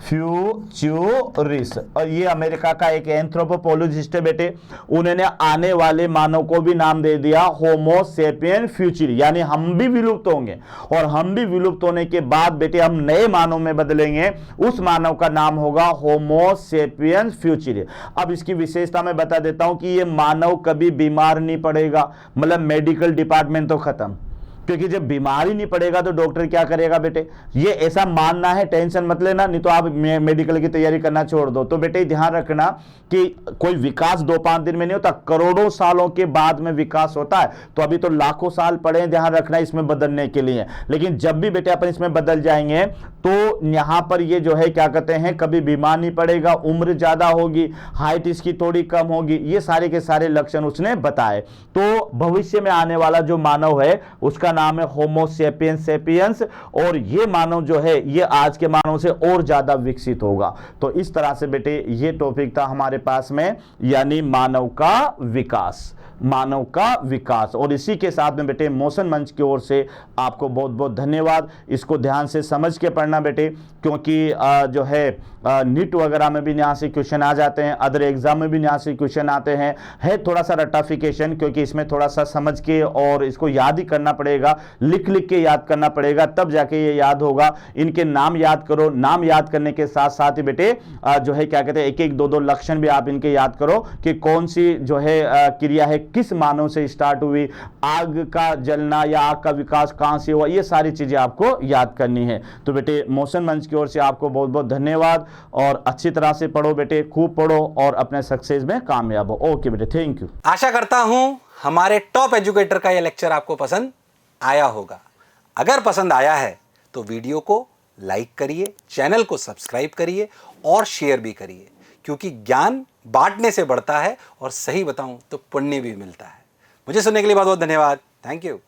फ्यूचरिस। और ये अमेरिका का एक एंथ्रोपोलॉजिस्ट है बेटे, उन्होंने आने वाले मानव को भी नाम दे दिया होमो सेपियन फ्यूचर, यानी हम भी विलुप्त होंगे, और हम भी विलुप्त होने के बाद बेटे हम नए मानव में बदलेंगे, उस मानव का नाम होगा होमो सेपियन फ्यूचर। अब इसकी विशेषता मैं बता देता हूं कि ये मानव कभी बीमार नहीं पड़ेगा, मतलब मेडिकल डिपार्टमेंट तो खत्म, क्योंकि जब बीमारी नहीं पड़ेगा तो डॉक्टर क्या करेगा बेटे, ये ऐसा मानना है, टेंशन मत लेना, नहीं तो आप मेडिकल की तैयारी करना छोड़ दो। तो बेटे ध्यान रखना कि कोई विकास 2-5 दिन में नहीं होता, करोड़ों सालों के बाद में विकास होता है। तो अभी तो लाखों साल पड़े हैं, ध्यान रखना इसमें बदलने के लिए। लेकिन जब भी बेटे अपन इसमें बदल जाएंगे तो यहां पर ये जो है क्या कहते हैं, कभी बीमार नहीं पड़ेगा, उम्र ज्यादा होगी, हाइट इसकी थोड़ी कम होगी, ये सारे के सारे लक्षण उसने बताए। तो भविष्य में आने वाला जो मानव है उसका नाम है होमो सेपियंस सेपियंस, और ये मानव जो है ये आज के मानव से और ज्यादा विकसित होगा। तो इस तरह से बेटे ये टॉपिक था हमारे पास में, यानी मानव का विकास, मानव का विकास। और इसी के साथ में बेटे मोशन मंच की ओर से आपको बहुत बहुत धन्यवाद। इसको ध्यान से समझ के पढ़ना बेटे, क्योंकि जो है नीट वगैरह में भी यहाँ से क्वेश्चन आ जाते हैं, अदर एग्जाम में भी यहाँ से क्वेश्चन आते हैं। है थोड़ा सा रटाफिकेशन, क्योंकि इसमें थोड़ा सा समझ के और इसको याद ही करना पड़ेगा, लिख लिख के याद करना पड़ेगा, तब जाके ये याद होगा। इनके नाम याद करो, नाम याद करने के साथ साथ ही बेटे जो है क्या कहते हैं, एक एक दो दो लक्षण भी आप इनके याद करो कि कौन सी जो है क्रिया है किस मानव से स्टार्ट हुई, आग का जलना या आग का विकास कहां से हुआ, ये सारी चीजें आपको याद करनी है। तो बेटे मोशन मंच की ओर से आपको बहुत बहुत धन्यवाद, और अच्छी तरह से पढ़ो बेटे, खूब पढ़ो और अपने सक्सेस में कामयाब हो। ओके बेटे, थैंक यू। आशा करता हूं हमारे टॉप एजुकेटर का यह लेक्चर आपको पसंद आया होगा। अगर पसंद आया है तो वीडियो को लाइक करिए, चैनल को सब्सक्राइब करिए और शेयर भी करिए, क्योंकि ज्ञान बांटने से बढ़ता है और सही बताऊं तो पुण्य भी मिलता है। मुझे सुनने के लिए बहुत बहुत धन्यवाद। Thank you.